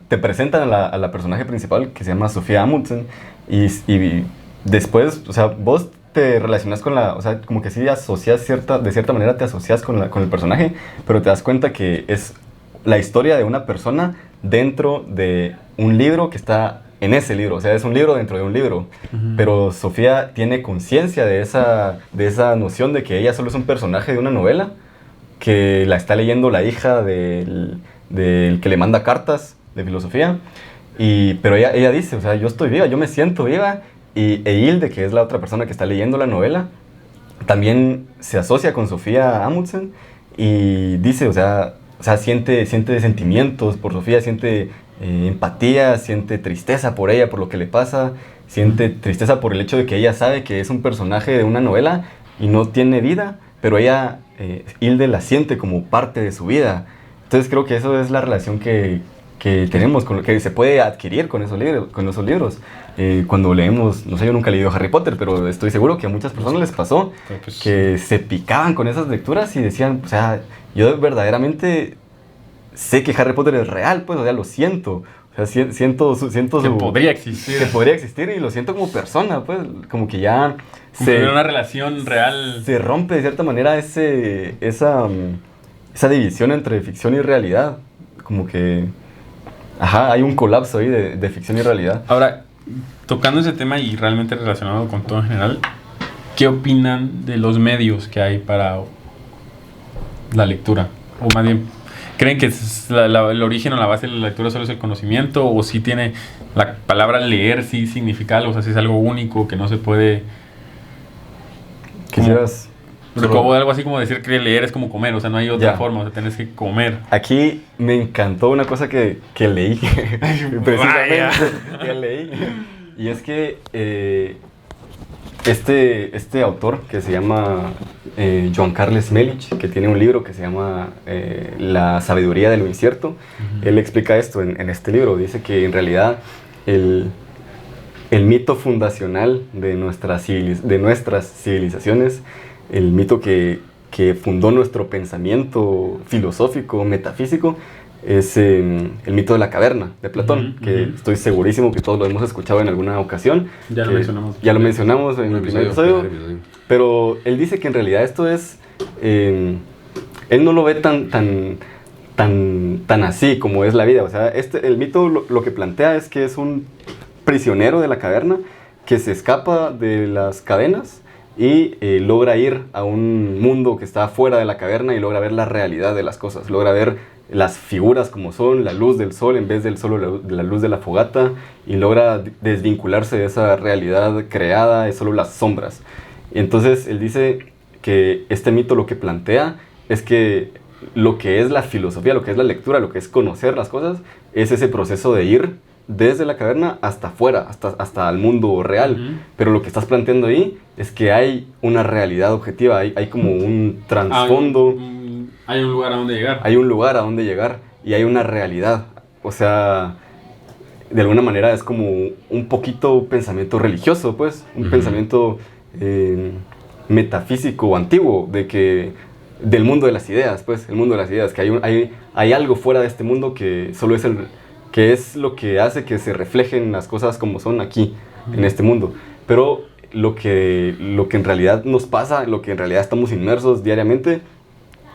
te presentan a la personaje principal, que se llama Sofía Amundsen, y después, o sea, vos te relacionas con o sea, como que sí asocias de cierta manera te asocias con el personaje, pero te das cuenta que es la historia de una persona dentro de un libro que está en ese libro, o sea, es un libro dentro de un libro, pero Sofía tiene conciencia de esa noción de que ella solo es un personaje de una novela, que la está leyendo la hija del que le manda cartas de filosofía, pero ella dice, o sea, yo estoy viva, yo me siento viva. Y Hilde, que es la otra persona que está leyendo la novela, también se asocia con Sofía Amundsen y dice, o sea siente sentimientos por Sofía, siente empatía, siente tristeza por ella, por lo que le pasa, siente tristeza por el hecho de que ella sabe que es un personaje de una novela y no tiene vida, pero ella, Hilde, la siente como parte de su vida. Entonces creo que eso es la relación que tenemos, con lo que se puede adquirir con esos libros. Cuando leemos, no sé, yo nunca he leído Harry Potter, pero estoy seguro que a muchas personas les pasó que se picaban con esas lecturas y decían, o sea, yo verdaderamente sé que Harry Potter es real, pues, o sea, lo siento. O sea, siento que podría existir. Que podría existir y lo siento como persona, pues, como que ya una relación real. Se rompe de cierta manera esa división entre ficción y realidad. Como que hay un colapso ahí de ficción y realidad. Ahora, tocando ese tema y realmente relacionado con todo en general, ¿qué opinan de los medios que hay para la lectura? O más bien, ¿creen que el origen o la base de la lectura solo es el conocimiento? ¿O si tiene la palabra leer, sí significa algo? O sea, si es algo único que no se puede... Quisieras... Como algo así como decir que leer es como comer, o sea, no hay otra forma, o sea, tenés que comer. Aquí me encantó una cosa que leí, precisamente, que leí, y es que este autor que se llama Joan Carles Melich, que tiene un libro que se llama La sabiduría de lo incierto, él explica esto en este libro, dice que en realidad el mito fundacional de nuestras civilizaciones, el mito que fundó nuestro pensamiento filosófico, metafísico, es el mito de la caverna de Platón, que estoy segurísimo que todos lo hemos escuchado en alguna ocasión. Ya lo mencionamos en el primer episodio. Pero él dice que en realidad esto es... él no lo ve tan así como es la vida. O sea, el mito lo que plantea es que es un prisionero de la caverna que se escapa de las cadenas y logra ir a un mundo que está fuera de la caverna y logra ver la realidad de las cosas. Logra ver las figuras como son, la luz del sol en vez del solo la luz de la fogata, y logra desvincularse de esa realidad creada, es solo las sombras. Y entonces él dice que este mito lo que plantea es que lo que es la filosofía, lo que es la lectura, lo que es conocer las cosas, es ese proceso de ir desde la caverna hasta afuera, hasta el mundo real. Pero lo que estás planteando ahí es que hay una realidad objetiva, hay como un trasfondo. Hay un lugar a donde llegar. Hay un lugar a donde llegar y hay una realidad. O sea, de alguna manera es como un poquito pensamiento religioso, pues. Un pensamiento metafísico antiguo del mundo de las ideas, pues. El mundo de las ideas, que hay algo fuera de este mundo que solo es lo que hace que se reflejen las cosas como son aquí, en este mundo. Pero lo que en realidad nos pasa, lo que en realidad estamos inmersos diariamente,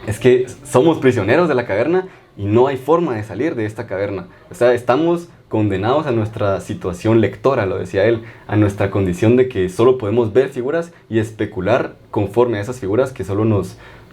es que somos prisioneros de la caverna y no hay forma de salir de esta caverna. O sea, estamos condenados a nuestra situación lectora, lo decía él, a nuestra condición de que solo podemos ver figuras y especular conforme a esas figuras que solo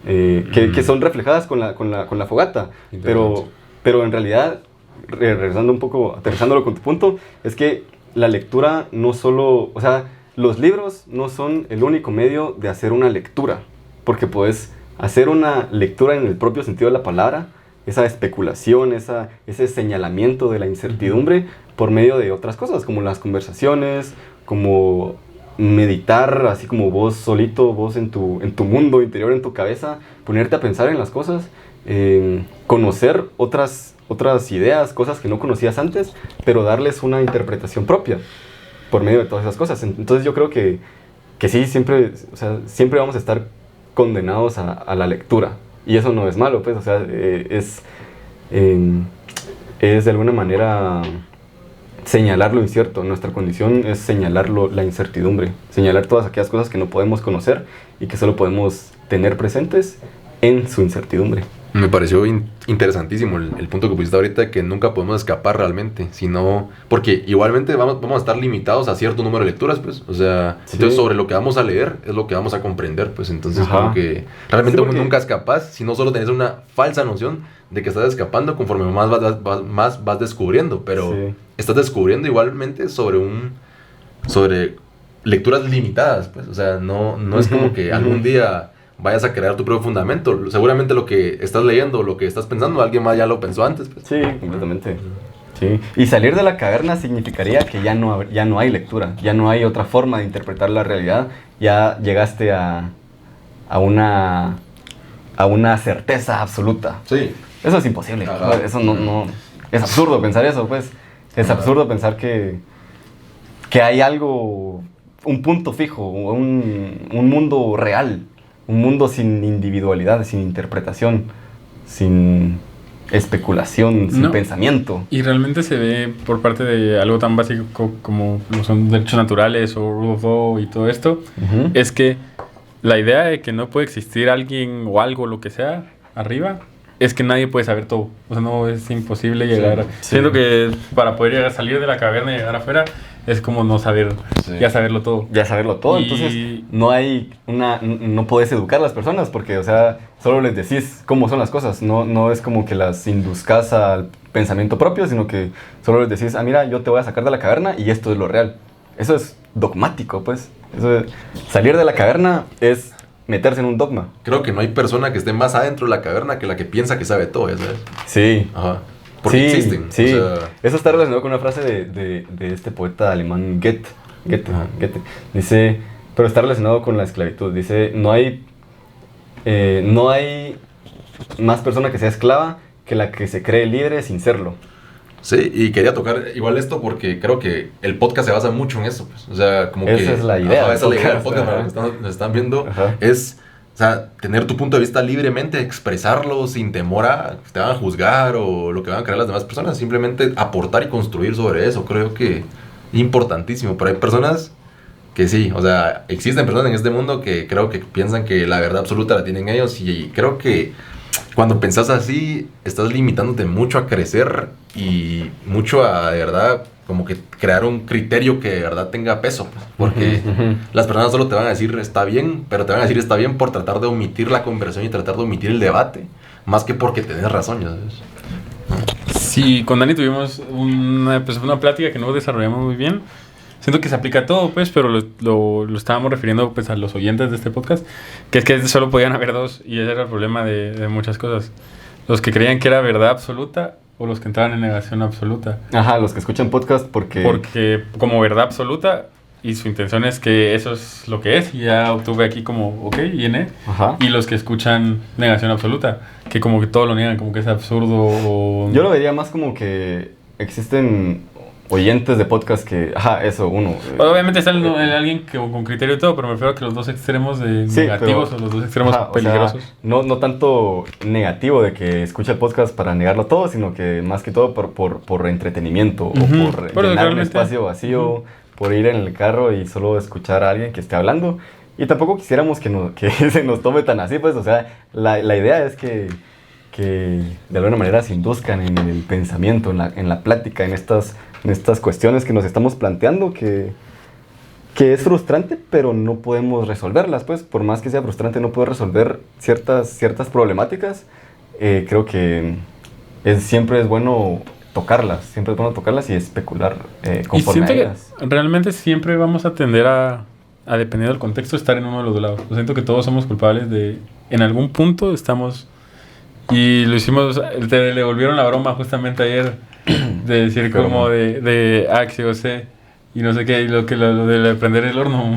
que son reflejadas con la fogata. Pero en realidad, regresando un poco, aterrizándolo con tu punto, es que la lectura no solo, o sea, los libros no son el único medio de hacer una lectura, porque puedes hacer una lectura en el propio sentido de la palabra, esa especulación, ese señalamiento de la incertidumbre por medio de otras cosas, como las conversaciones, como meditar, así como vos solito, vos en tu mundo interior, en tu cabeza, ponerte a pensar en las cosas, conocer otras ideas, cosas que no conocías antes, pero darles una interpretación propia por medio de todas esas cosas. Entonces yo creo que sí, siempre vamos a estar condenados a la lectura, y eso no es malo, pues. O sea, es de alguna manera señalar lo incierto. Nuestra condición es señalar la incertidumbre, señalar todas aquellas cosas que no podemos conocer y que solo podemos tener presentes en su incertidumbre. Me pareció interesantísimo el punto que pusiste ahorita, que nunca podemos escapar realmente, sino porque igualmente vamos a estar limitados a cierto número de lecturas, pues. O sea, sí. Entonces sobre lo que vamos a leer es lo que vamos a comprender, pues. Entonces como que realmente nunca escapas, sino solo tenés una falsa noción de que estás escapando conforme más vas descubriendo, pero estás descubriendo igualmente sobre lecturas limitadas, pues. O sea, no es como que algún día vayas a crear tu propio fundamento. Seguramente lo que estás leyendo, lo que estás pensando, alguien más ya lo pensó antes, pues. Sí, completamente. Sí. Y salir de la caverna significaría que ya no hay lectura, ya no hay otra forma de interpretar la realidad. Ya llegaste a una certeza absoluta. Sí. Eso es imposible. Eso no es absurdo pensar eso, pues. Es absurdo pensar que hay algo, un punto fijo, un mundo real. Un mundo sin individualidad, sin interpretación, sin especulación, sin pensamiento. Y realmente se ve por parte de algo tan básico como son derechos naturales o rule of law y todo esto, es que la idea de que no puede existir alguien o algo, lo que sea, arriba, es que nadie puede saber todo. O sea, no, es imposible llegar. Siento que para poder llegar a salir de la caverna y llegar afuera, es como no saber, ya saberlo todo. Ya saberlo todo, entonces no puedes educar a las personas porque, o sea, solo les decís cómo son las cosas, no es como que las induzcas al pensamiento propio, sino que solo les decís, mira, yo te voy a sacar de la caverna y esto es lo real. Eso es dogmático, pues. Salir de la caverna es meterse en un dogma. Creo que no hay persona que esté más adentro de la caverna que la que piensa que sabe todo, ¿sabes? Sí. Ajá. Porque existen. Sí. O sea, eso está relacionado con una frase de este poeta alemán Goethe. Dice, pero está relacionado con la esclavitud. Dice, no hay más persona que sea esclava que la que se cree libre sin serlo. Sí, y quería tocar igual esto porque creo que el podcast se basa mucho en eso, pues. O sea, como esa es la idea. Esa es la idea del podcast, para los que nos están viendo, es sea, tener tu punto de vista libremente, expresarlo sin temor a que te van a juzgar o lo que van a creer las demás personas. Simplemente aportar y construir sobre eso. Creo que es importantísimo. Pero hay personas que sí, o sea, existen personas en este mundo que creo que piensan que la verdad absoluta la tienen ellos. Y creo que cuando pensás así, estás limitándote mucho a crecer y mucho a, de verdad, como que crear un criterio que de verdad tenga peso, pues, porque las personas solo te van a decir está bien, pero te van a decir está bien por tratar de omitir la conversación y tratar de omitir el debate, más que porque tenés razón, ¿ya sabes? Sí, con Dani tuvimos una plática que no desarrollamos muy bien. Siento que se aplica a todo, pues, pero lo estábamos refiriendo pues a los oyentes de este podcast, que es que solo podían haber dos, y ese era el problema de muchas cosas. Los que creían que era verdad absoluta o los que entraban en negación absoluta. Ajá, los que escuchan podcast porque como verdad absoluta, y su intención es que eso es lo que es, y ya obtuve aquí como, ok, viene. Ajá. Y los que escuchan negación absoluta, que como que todo lo niegan, como que es absurdo o... Yo lo vería más como que existen oyentes de podcast que... Ajá, eso, uno. Obviamente está alguien que con criterio y todo, pero me refiero a que los dos extremos de negativos o los dos extremos peligrosos. O sea, no tanto negativo de que escucha el podcast para negarlo todo, sino que más que todo por entretenimiento o por llenar un espacio vacío, por ir en el carro y solo escuchar a alguien que esté hablando. Y tampoco quisiéramos que se nos tome tan así, pues, o sea, la idea es que de alguna manera se induzcan en el pensamiento, en la plática, en estas cuestiones que nos estamos planteando, que es frustrante, pero no podemos resolverlas, pues, por más que sea frustrante, no puedo resolver ciertas problemáticas. Creo que siempre es bueno tocarlas y especular conforme a ellas. Que realmente siempre vamos a tender a dependiendo del contexto, estar en uno de los dos lados. Yo siento que todos somos culpables de, en algún punto estamos, y lo hicimos, le volvieron la broma justamente ayer, de decir como de Axi o C, y no sé qué, y lo de prender el horno.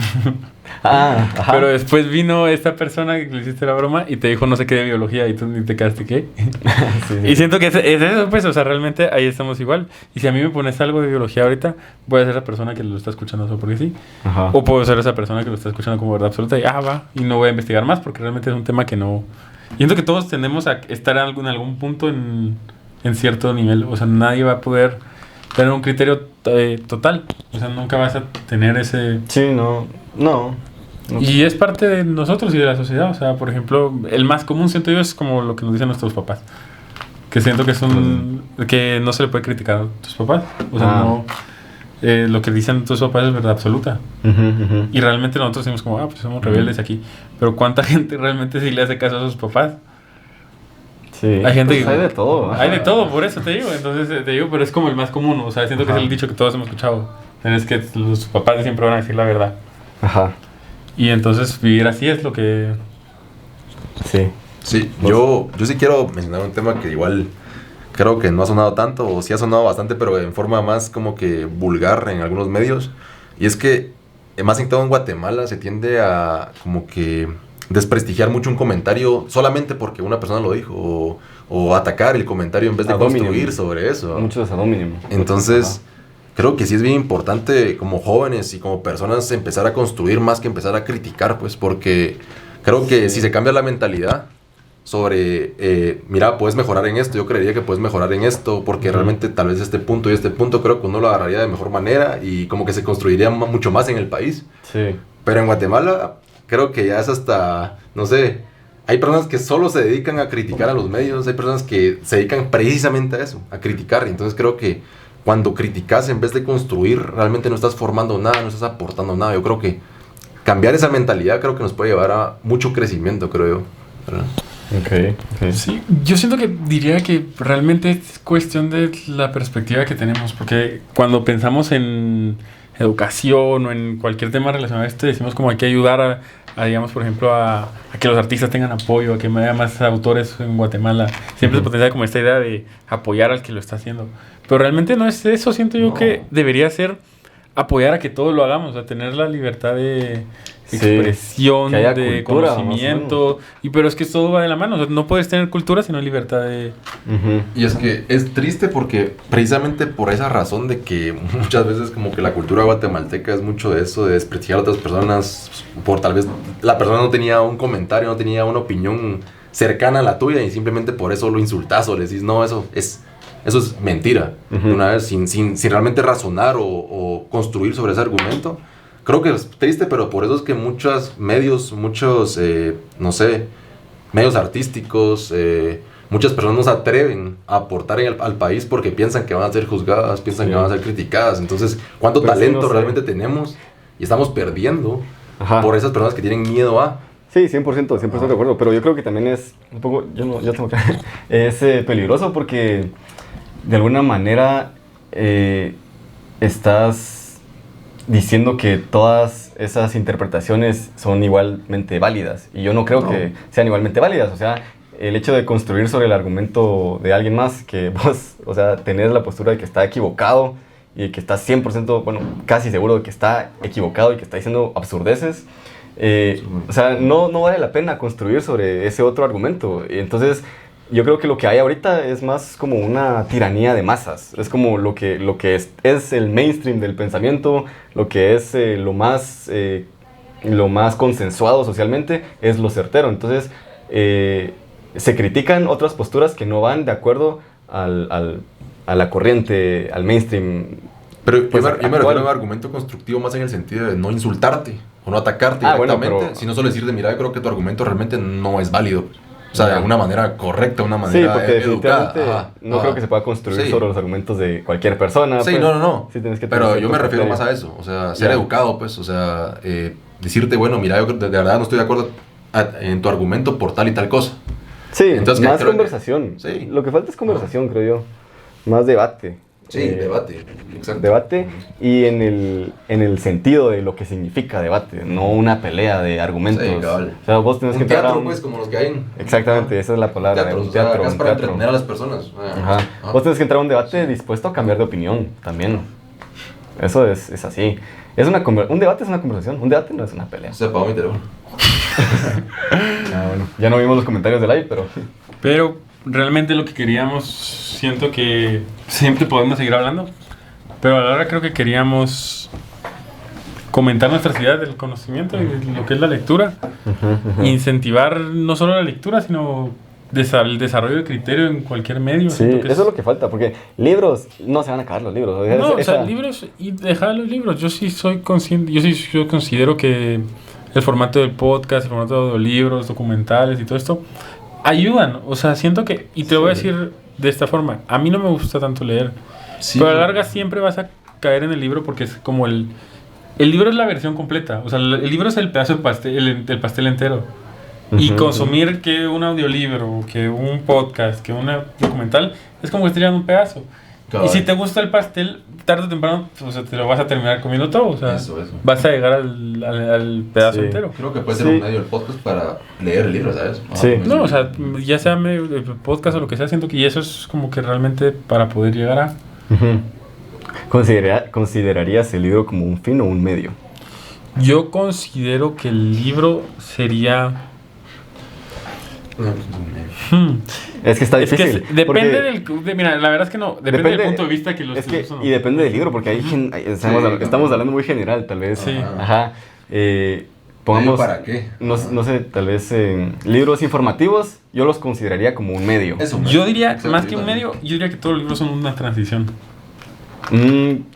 Ajá. Pero después vino esta persona que le hiciste la broma y te dijo no sé qué de biología y tú ni te quedaste qué. Sí. Y siento que es eso, pues, o sea, realmente ahí estamos igual. Y si a mí me pones algo de biología ahorita, voy a ser la persona que lo está escuchando solo porque sí. Ajá. O puedo ser esa persona que lo está escuchando como verdad absoluta y va, y no voy a investigar más porque realmente es un tema que no... Y siento que todos tendemos a estar en algún punto en cierto nivel. O sea, nadie va a poder tener un criterio total. O sea, nunca vas a tener ese... Sí, no. Y es parte de nosotros y de la sociedad. O sea, por ejemplo, el más común, siento yo, es como lo que nos dicen nuestros papás. Que siento que que no se le puede criticar a tus papás. O sea, no... lo que dicen tus papás es verdad absoluta. Uh-huh. Y realmente nosotros decimos como, pues somos rebeldes aquí. Pero ¿cuánta gente realmente sí le hace caso a sus papás? Sí, hay gente pues hay de todo. Hay de todo, por eso te digo. Entonces te digo, pero es como el más común. O sea, siento que es el dicho que todos hemos escuchado. Es que los papás siempre van a decir la verdad. Ajá. Y entonces vivir así es lo que... Sí, yo sí quiero mencionar un tema que igual creo que no ha sonado tanto, o sí ha sonado bastante, pero en forma más como que vulgar en algunos medios. Y es que, más en todo en Guatemala, se tiende a como que desprestigiar mucho un comentario solamente porque una persona lo dijo, o atacar el comentario en vez de construir sobre eso. Muchos ad hominem. Entonces, creo que sí es bien importante como jóvenes y como personas empezar a construir más que empezar a criticar, pues, porque creo que si se cambia la mentalidad sobre, mira, puedes mejorar en esto, yo creería que puedes mejorar en esto, porque realmente tal vez este punto y este punto creo que uno lo agarraría de mejor manera y como que se construiría mucho más en el país. Sí. Pero en Guatemala creo que ya es hasta, no sé, hay personas que solo se dedican a criticar a los medios, hay personas que se dedican precisamente a eso, a criticar. Entonces creo que cuando criticas en vez de construir, realmente no estás formando nada, no estás aportando nada. Yo creo que cambiar esa mentalidad creo que nos puede llevar a mucho crecimiento, creo yo, ¿verdad? Okay. Sí, yo siento que diría que realmente es cuestión de la perspectiva que tenemos, porque cuando pensamos en educación o en cualquier tema relacionado a esto, decimos como hay que ayudar a digamos, por ejemplo, a que los artistas tengan apoyo, a que haya más autores en Guatemala. Siempre se potencia como esta idea de apoyar al que lo está haciendo. Pero realmente no es eso, siento yo que debería ser apoyar a que todos lo hagamos, a tener la libertad de expresión, de cultura, conocimiento, pero es que todo va de la mano, o sea, no puedes tener cultura si no hay libertad de... Y es que es triste porque precisamente por esa razón de que muchas veces como que la cultura guatemalteca es mucho de eso, de desprestigiar a otras personas por tal vez la persona no tenía un comentario, no tenía una opinión cercana a la tuya y simplemente por eso lo insultas o le decís, no, eso es mentira, una vez sin realmente razonar o construir sobre ese argumento. Creo que es triste, pero por eso es que muchos medios, medios artísticos, muchas personas no se atreven a aportar al país porque piensan que van a ser juzgadas, piensan que van a ser criticadas. Entonces, ¿cuánto talento realmente tenemos? Y estamos perdiendo por esas personas que tienen miedo a... Sí, 100% de acuerdo, pero yo creo que también es un poco, es peligroso porque de alguna manera estás diciendo que todas esas interpretaciones son igualmente válidas y yo no creo que sean igualmente válidas, o sea, el hecho de construir sobre el argumento de alguien más que vos, o sea, tenés la postura de que está equivocado y que está 100%, bueno, casi seguro de que está equivocado y que está diciendo absurdeces, o sea, no vale la pena construir sobre ese otro argumento. Entonces, yo creo que lo que hay ahorita es más como una tiranía de masas. Es como lo que es el mainstream del pensamiento, lo que es lo más consensuado socialmente, es lo certero. Entonces, se critican otras posturas que no van de acuerdo a la corriente, al mainstream. Pero pues, yo me refiero a un argumento constructivo más en el sentido de no insultarte o no atacarte directamente, sino solo decir de mira, yo creo que tu argumento realmente no es válido. O sea, de alguna manera correcta, una manera definitivamente no creo que se pueda construir sobre los argumentos de cualquier persona. Sí, pues, no. Sí, tienes que pero yo me refiero más a eso, o sea, ser educado, pues, o sea, decirte, bueno, mira, yo de verdad no estoy de acuerdo en tu argumento por tal y tal cosa. Sí, entonces, más conversación. Sí. Lo que falta es conversación, creo yo. Más debate. Sí, debate, exacto. Debate y en el sentido de lo que significa debate, no una pelea de argumentos. Sí, cabal. O sea, vos tenés que entrar teatro, pues, como los que hay. Exactamente, esa es la palabra. Un teatro, es para entretener a las personas. Vos tenés que entrar a un debate dispuesto a cambiar de opinión también. Eso es así. Un debate es una conversación, un debate no es una pelea. Se apagó mi teléfono. Bueno, ya no vimos los comentarios del live, pero realmente lo que queríamos, siento que siempre podemos seguir hablando, pero ahora creo que queríamos comentar nuestras ideas del conocimiento y de lo que es la lectura, incentivar no solo la lectura, sino el desarrollo de criterio en cualquier medio. Sí, eso es lo que falta, porque libros, no se van a acabar los libros. Libros y dejar los libros, yo sí soy consciente, yo considero que el formato del podcast, el formato de audiolibros, documentales y todo esto ayudan, o sea, siento que, y te lo voy a decir de esta forma, a mí no me gusta tanto leer, pero a la larga siempre vas a caer en el libro porque es como el libro es la versión completa, o sea, el libro es el pedazo de pastel, el pastel entero, y consumir que un audiolibro, que un podcast, que un documental, es como que estar llevando un pedazo. Y si te gusta el pastel, tarde o temprano, o sea, te lo vas a terminar comiendo todo, o sea, eso. Vas a llegar al pedazo entero. Creo que puede ser un medio del podcast para leer el libro, ¿sabes? Sí. No, o sea, ya sea medio de podcast o lo que sea, siento que eso es como que realmente para poder llegar a... ¿Considerarías el libro como un fin o un medio? Yo considero que el libro sería... Es que está difícil. Es que depende mira, la verdad es que no. Depende del punto de vista que los y depende del libro, porque hay estamos hablando muy general, tal vez. Sí. Ajá. Pongamos. ¿Para qué? No sé, tal vez libros informativos, yo los consideraría como un medio. Yo diría, más que un medio, yo diría que todos los libros son una transición.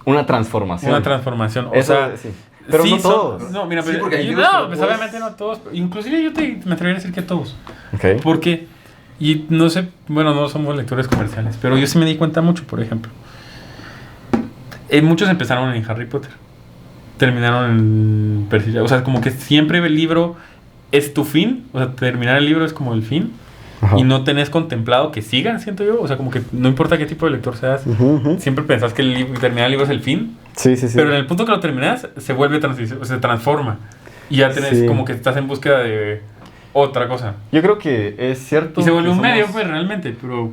Una transformación. Una transformación. O sea, sí. Pero sí, no todos. No, mira, pero pues obviamente no todos. Inclusive yo me atrevería a decir que todos. Okay. Porque, y no sé, bueno, no somos lectores comerciales, pero yo sí me di cuenta mucho, por ejemplo. Muchos empezaron en Harry Potter. Terminaron en Percy Jackson. O sea, como que siempre el libro es tu fin. O sea, terminar el libro es como el fin. Ajá. Y no tenés contemplado que sigan, siento yo. O sea, como que no importa qué tipo de lector seas, siempre pensás que terminar el libro es el fin. Sí. Pero en el punto que lo terminas, se vuelve se transforma. Y ya tenés como que estás en búsqueda de otra cosa. Yo creo que es cierto. Y se vuelve un medio, pues, realmente, pero...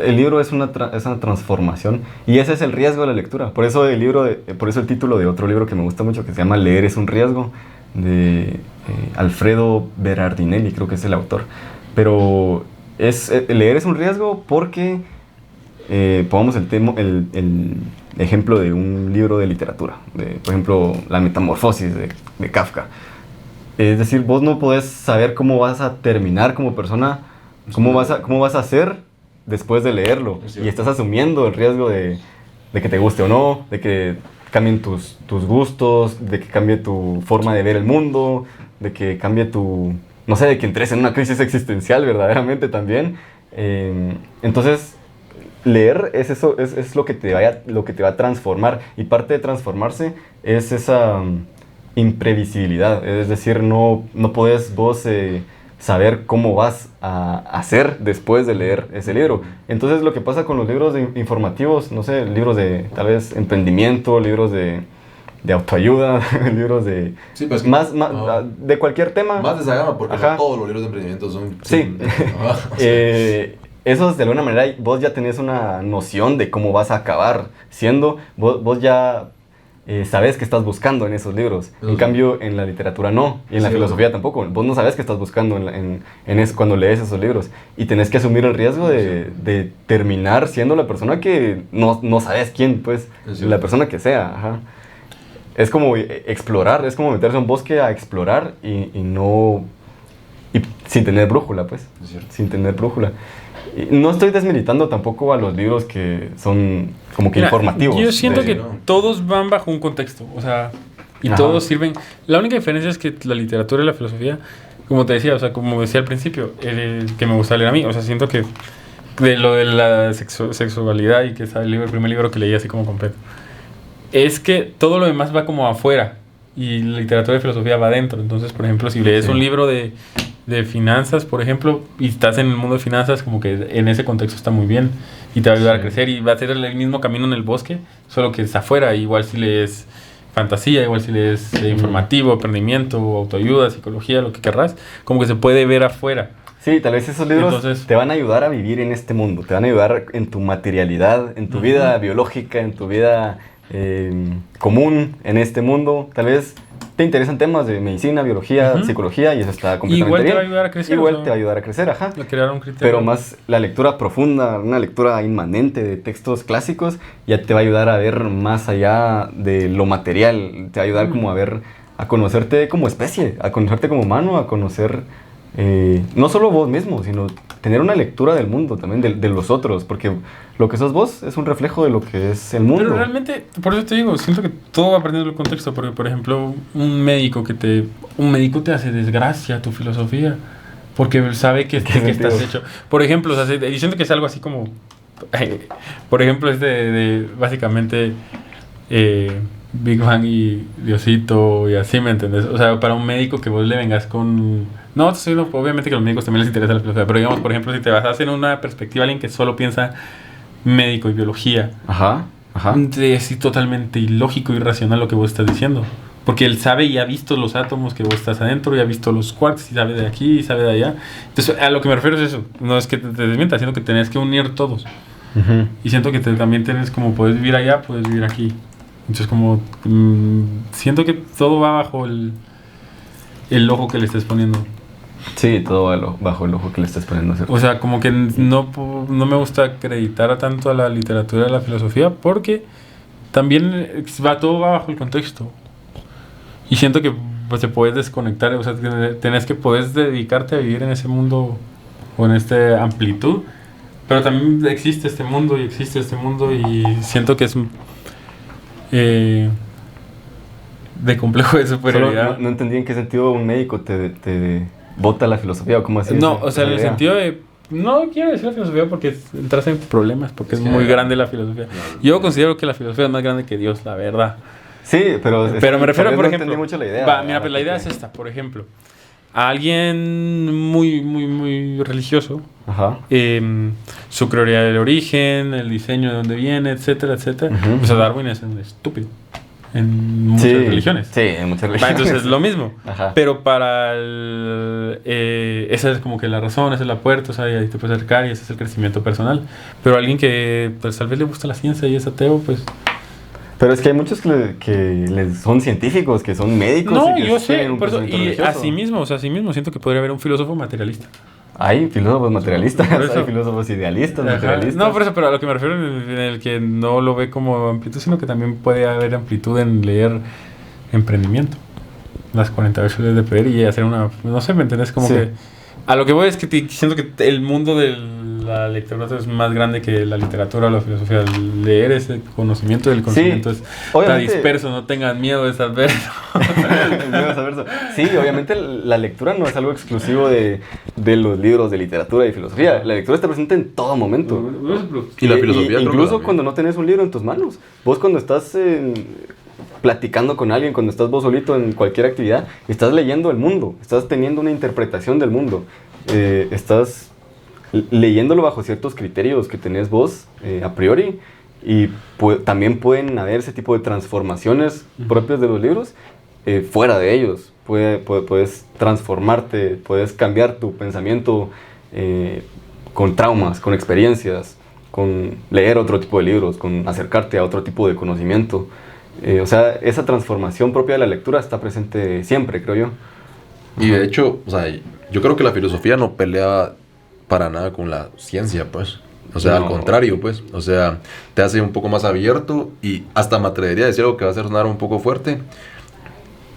El libro es una transformación, y ese es el riesgo de la lectura. Por eso el título de otro libro que me gusta mucho, que se llama Leer es un riesgo, de Alfredo Berardinelli, creo que es el autor. Pero leer es un riesgo porque, pongamos el ejemplo de un libro de literatura, por ejemplo, La Metamorfosis de Kafka. Es decir, vos no podés saber cómo vas a terminar como persona, cómo vas a ser después de leerlo. Y estás asumiendo el riesgo de que te guste o no, de que cambien tus gustos, de que cambie tu forma de ver el mundo, de que cambie no sé, de que entres en una crisis existencial verdaderamente también. Entonces, leer es eso, es lo que te va a transformar. Y parte de transformarse es esa imprevisibilidad. Es decir, no podés vos saber cómo vas a hacer después de leer ese libro. Entonces, lo que pasa con los libros informativos, no sé, libros de tal vez emprendimiento, libros de autoayuda, libros de... Sí, pues de cualquier tema. Más de esa gama, porque no todos los libros de emprendimiento son... Sí. Esos, de alguna manera, vos ya tenés una noción de cómo vas a acabar siendo. Vos ya sabes qué estás buscando en esos libros. En cambio, en la literatura no. Y en la filosofía tampoco. Vos no sabes qué estás buscando cuando lees esos libros. Y tenés que asumir el riesgo de terminar siendo la persona que no sabes quién, pues. La persona que sea. Ajá. Es como explorar, es como meterse a un bosque a explorar y sin tener brújula, pues. Sin tener brújula. Y no estoy desmilitando tampoco a los libros que son como que informativos. Yo siento que todos van bajo un contexto, o sea, y todos sirven. La única diferencia es que la literatura y la filosofía, como te decía, o sea, como decía al principio, que me gusta leer a mí, o sea, siento que de lo de la sexualidad y que es el primer libro que leí así como completo, es que todo lo demás va como afuera y la literatura y filosofía va adentro. Entonces, por ejemplo, si lees un libro de finanzas, por ejemplo, y estás en el mundo de finanzas, como que en ese contexto está muy bien y te va a ayudar a crecer y va a ser el mismo camino en el bosque, solo que es afuera. Igual si lees fantasía, igual si lees informativo, emprendimiento, autoayuda, psicología, lo que querrás, como que se puede ver afuera. Sí, tal vez esos libros te van a ayudar a vivir en este mundo, te van a ayudar en tu materialidad, en tu vida biológica, en tu vida común en este mundo. Tal vez te interesan temas de medicina, biología, psicología, y eso está completamente igual bien. Igual te va a ayudar a crecer. Igual te va a ayudar a crecer, ajá. A crear un criterio. Pero más la lectura profunda, una lectura inmanente de textos clásicos, ya te va a ayudar a ver más allá de lo material. Te va a ayudar como a conocerte como especie, a conocerte como humano, a conocer no solo vos mismo, sino tener una lectura del mundo también, de los otros, porque lo que sos vos es un reflejo de lo que es el mundo. Pero realmente, por eso te digo, siento que todo va aprendiendo el contexto, porque por ejemplo, un médico te hace desgracia tu filosofía, porque sabe que estás hecho. Por ejemplo, o sea, diciendo que es algo así como, por ejemplo, es de básicamente Big Bang y Diosito y así, ¿me entendés? O sea, para un médico que vos le vengas con... No, obviamente que a los médicos también les interesa la filosofía, pero digamos, por ejemplo, si te basas en una perspectiva alguien que solo piensa médico y biología, es totalmente ilógico y irracional lo que vos estás diciendo, porque él sabe y ha visto los átomos que vos estás adentro, y ha visto los quarks, y sabe de aquí y sabe de allá. Entonces, a lo que me refiero es eso, no es que te desmientas, sino que tenés que unir todos. Y siento que también tenés como, puedes vivir allá, puedes vivir aquí. Entonces, como siento que todo va bajo el ojo que le estés poniendo. Sí, todo va bajo el ojo que le estés poniendo. ¿Cierto? O sea, como que no me gusta acreditar tanto a la literatura y a la filosofía, porque también todo va bajo el contexto. Y siento que pues, te puedes desconectar, o sea, puedes dedicarte a vivir en ese mundo o en esta amplitud, pero también existe este mundo y siento que es de complejo de superioridad. No entendí en qué sentido un médico te bota la filosofía o cómo así. No, o sea, en el sentido de... No quiero decir la filosofía porque entras en problemas, porque es muy grande la filosofía. Yo considero que la filosofía es más grande que Dios, la verdad. Sí, pero me refiero, por ejemplo... No entendí mucho la idea. Mira, pues la idea es esta, por ejemplo. A alguien muy, muy, muy religioso, su prioridad del origen, el diseño de dónde viene, etcétera, etcétera. O sea, Darwin es un estúpido. en muchas religiones. Sí, en muchas religiones. Entonces es lo mismo. Ajá. Pero para esa es como que la razón, esa es la puerta, o sea, y ahí te puedes acercar y ese es el crecimiento personal. Pero alguien que pues tal vez le gusta la ciencia y es ateo, pues... Pero es que hay muchos que son científicos, que son médicos. No, y que yo sé, tienen un por eso, pensamiento y religioso. así mismo siento que podría haber un filósofo materialista. Hay filósofos materialistas, Por eso. hay filósofos idealistas, Ajá. materialistas. No, por eso, pero a lo que me refiero en el que no lo ve como amplitud, sino que también puede haber amplitud en leer emprendimiento. Las 48 leyes de poder y hacer una... No sé, ¿me entendés? Como Sí. que... A lo que voy es que siento que el mundo de la literatura es más grande que la literatura o la filosofía. Leer ese conocimiento del conocimiento está obviamente. disperso, no tengan miedo de saber. Sí, obviamente la lectura no es algo exclusivo de los libros de literatura y filosofía. La lectura está presente en todo momento. Y la filosofía creo incluso que cuando no tenés un libro en tus manos. Vos cuando estás platicando con alguien, cuando estás vos solito en cualquier actividad, estás leyendo el mundo, estás teniendo una interpretación del mundo, estás leyéndolo bajo ciertos criterios que tenés vos a priori, y también pueden haber ese tipo de transformaciones propias de los libros fuera de ellos. Puedes transformarte, puedes cambiar tu pensamiento con traumas, con experiencias, con leer otro tipo de libros, con acercarte a otro tipo de conocimiento. O sea, esa transformación propia de la lectura está presente siempre, creo yo. Y de hecho, o sea, yo creo que la filosofía no pelea para nada con la ciencia, pues. O sea, No. al contrario, pues. O sea, te hace un poco más abierto y hasta me atrevería a decir algo que va a sonar un poco fuerte.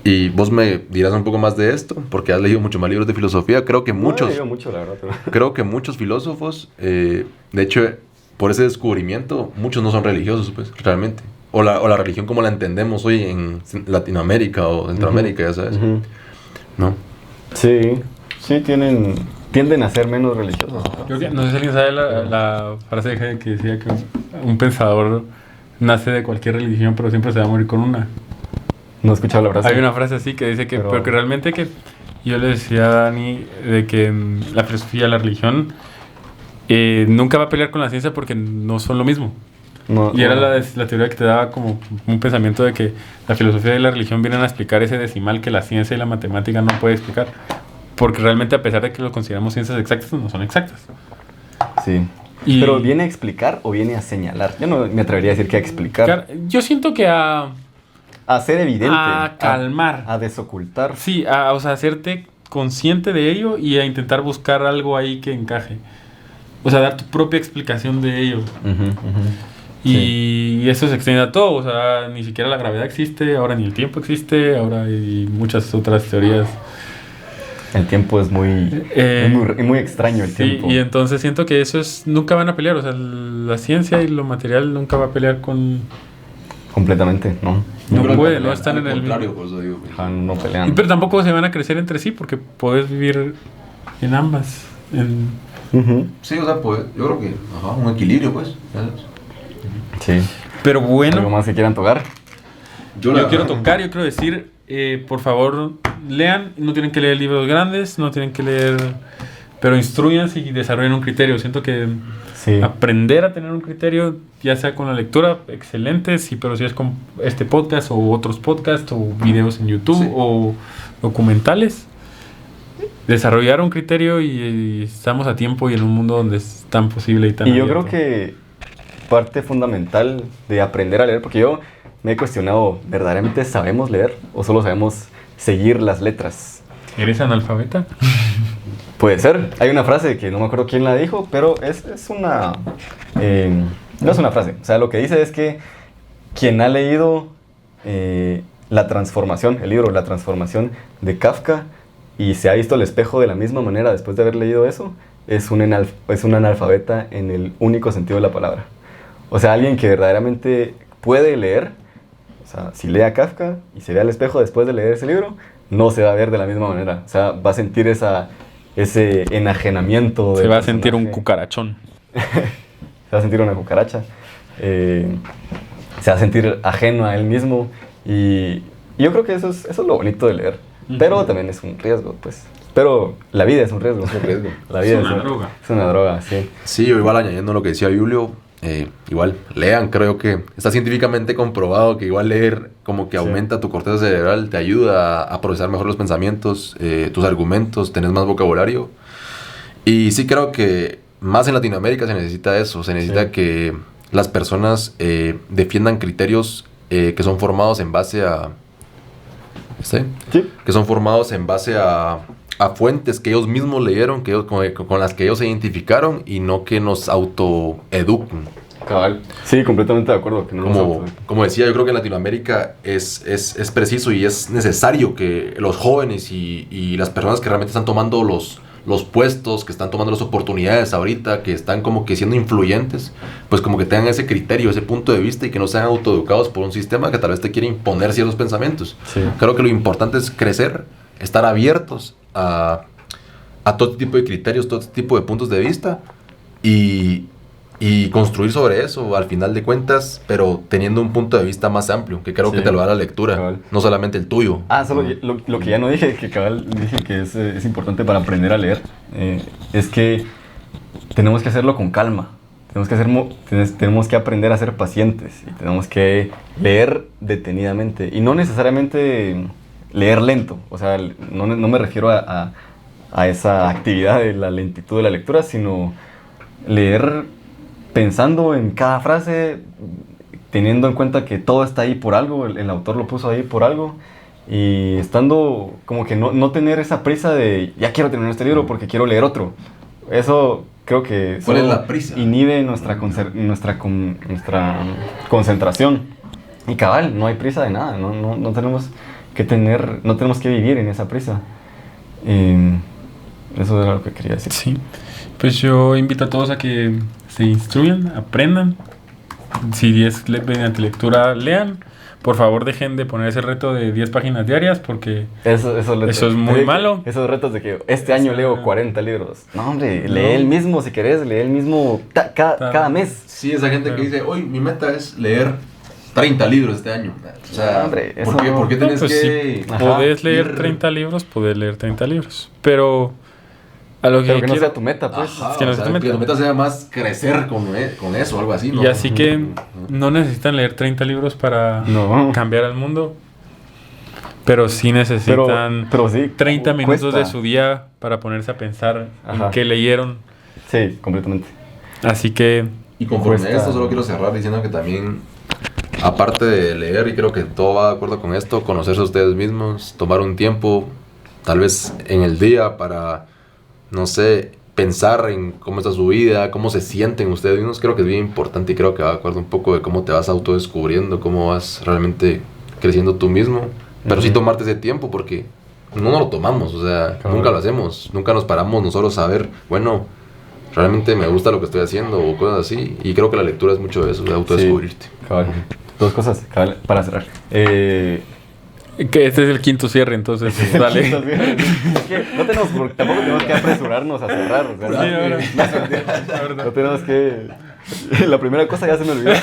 Y vos me dirás un poco más de esto, porque has leído mucho más libros de filosofía. Creo que No he leído mucho, la verdad, pero... Creo que muchos filósofos, de hecho, por ese descubrimiento, muchos no son religiosos, pues, realmente. O la religión como la entendemos hoy en Latinoamérica o Centroamérica, ya sabes. ¿No? Sí, tienden a ser menos religiosos. Creo que, no sé si alguien sabe la frase que decía que un pensador nace de cualquier religión, pero siempre se va a morir con una. No he escuchado la frase. Hay una frase así que dice que, pero que realmente que yo le decía a Dani de que la filosofía, la religión, nunca va a pelear con la ciencia porque no son lo mismo. Y era la teoría que te daba como un pensamiento de que la filosofía y la religión vienen a explicar ese decimal que la ciencia y la matemática no puede explicar. Porque realmente, a pesar de que lo consideramos ciencias exactas, no son exactas. Sí. Pero ¿viene a explicar o viene a señalar? Yo no me atrevería a decir que a explicar. Yo siento que a hacer evidente. A calmar. A desocultar. Sí, o sea, hacerte consciente de ello y a intentar buscar algo ahí que encaje. O sea, dar tu propia explicación de ello. Y eso se extiende a todo, o sea, ni siquiera la gravedad existe, ahora ni el tiempo existe, ahora hay muchas otras teorías. El tiempo es muy extraño el tiempo. Y entonces siento que nunca van a pelear, o sea, la ciencia y lo material nunca va a pelear con... Completamente, ¿no? No puede, no están en el contrario, por eso digo. No pelean. Pero tampoco se van a crecer entre sí, porque puedes vivir en ambas. Sí, o sea, pues, yo creo que un equilibrio, pues. Sí. Pero bueno. ¿Algo más que quieran tocar? Yo quiero decir, por favor, lean. No tienen que leer libros grandes, no tienen que leer... Pero instruyanse y desarrollen un criterio. Siento que aprender a tener un criterio, ya sea con la lectura, excelente. Sí, pero si es con este podcast o otros podcasts o videos en YouTube o documentales, desarrollar un criterio y estamos a tiempo y en un mundo donde es tan posible y tan yo abierto. creo que parte fundamental de aprender a leer, porque yo me he cuestionado, ¿verdaderamente sabemos leer o solo sabemos seguir las letras? ¿Eres analfabeta? Puede ser. Hay una frase que no me acuerdo quién la dijo, pero es una... no es una frase. O sea, lo que dice es que quien ha leído La Transformación, el libro La Transformación de Kafka, y se ha visto al espejo de la misma manera después de haber leído eso, es un analfabeta en el único sentido de la palabra. O sea, alguien que verdaderamente puede leer, o sea, si lee a Kafka y se ve al espejo después de leer ese libro, no se va a ver de la misma manera. O sea, va a sentir ese enajenamiento. Se va a sentir un cucarachón. Se va a sentir una cucaracha. Se va a sentir ajeno a él mismo. Y yo creo que eso es lo bonito de leer. Pero también es un riesgo, pues. Pero la vida es un riesgo. Es un riesgo. La vida es una droga. Es una droga, sí. Sí, yo igual añadiendo lo que decía Julio, igual, lean, creo que está científicamente comprobado que igual leer como que aumenta tu corteza cerebral, te ayuda a procesar mejor los pensamientos, tus argumentos, tenés más vocabulario. Y sí creo que más en Latinoamérica se necesita eso, se necesita que las personas defiendan criterios que son formados en base a... que son formados en base a fuentes que ellos mismos leyeron, con las que ellos se identificaron y no que nos autoeduquen. Cabal. Sí, completamente de acuerdo. Que no como decía, yo creo que en Latinoamérica es preciso y es necesario que los jóvenes y las personas que realmente están tomando los puestos, que están tomando las oportunidades ahorita, que están como que siendo influyentes, pues como que tengan ese criterio, ese punto de vista y que no sean autoeducados por un sistema que tal vez te quiere imponer ciertos pensamientos. Sí. Creo que lo importante es crecer, estar abiertos a todo tipo de criterios, todo tipo de puntos de vista y construir sobre eso al final de cuentas, pero teniendo un punto de vista más amplio, que creo que te lo da la lectura, cabal. No solamente el tuyo. Solo lo que ya no dije, que cabal dije que es importante para aprender a leer, es que tenemos que hacerlo con calma, tenemos que aprender a ser pacientes y tenemos que leer detenidamente y no necesariamente leer lento, o sea, no me refiero a esa actividad de la lentitud de la lectura, sino leer pensando en cada frase, teniendo en cuenta que todo está ahí por algo, el autor lo puso ahí por algo, y estando como que no tener esa prisa de ya quiero terminar este libro porque quiero leer otro. Eso creo que ¿cuál es la prisa? Inhibe nuestra concentración. Y cabal, no hay prisa de nada, no tenemos que vivir en esa prisa. Eso era lo que quería decir. Sí, pues yo invito a todos a que se instruyan, aprendan. Si es mediante lectura, lean. Por favor, dejen de poner ese reto de 10 páginas diarias porque eso es muy malo. Esos retos de que este año leo 40 libros. No, hombre, lee el mismo si querés, lee el mismo cada mes. Sí, esa gente que dice, hoy mi meta es leer 30 libros este año. O sea, hombre, ¿por qué tenés que...? Si podés leer 30 libros, podés leer 30 libros. Pero a lo que no sea tu meta, pues. Que tu meta sea más crecer con eso, algo así, ¿no? Y así que no necesitan leer 30 libros para cambiar al mundo. Pero sí necesitan pero sí, 30 minutos de su día para ponerse a pensar en qué leyeron. Sí, completamente. Así que... Y conforme a esto, solo quiero cerrar diciendo que también, aparte de leer, y creo que todo va de acuerdo con esto, conocerse a ustedes mismos, tomar un tiempo, tal vez en el día para, no sé, pensar en cómo está su vida, cómo se sienten ustedes mismos, creo que es bien importante y creo que va de acuerdo un poco de cómo te vas autodescubriendo, cómo vas realmente creciendo tú mismo, pero sí tomarte ese tiempo porque no lo tomamos, o sea, nunca lo hacemos, nunca nos paramos nosotros a ver, bueno, realmente me gusta lo que estoy haciendo o cosas así, y creo que la lectura es mucho de eso, de autodescubrirte. Sí, cabal. Dos cosas, cabal, para cerrar. Que este es el quinto cierre, entonces dale. Tampoco tenemos que apresurarnos a cerrar. O sea, no tenemos que... La primera cosa ya se me olvidó.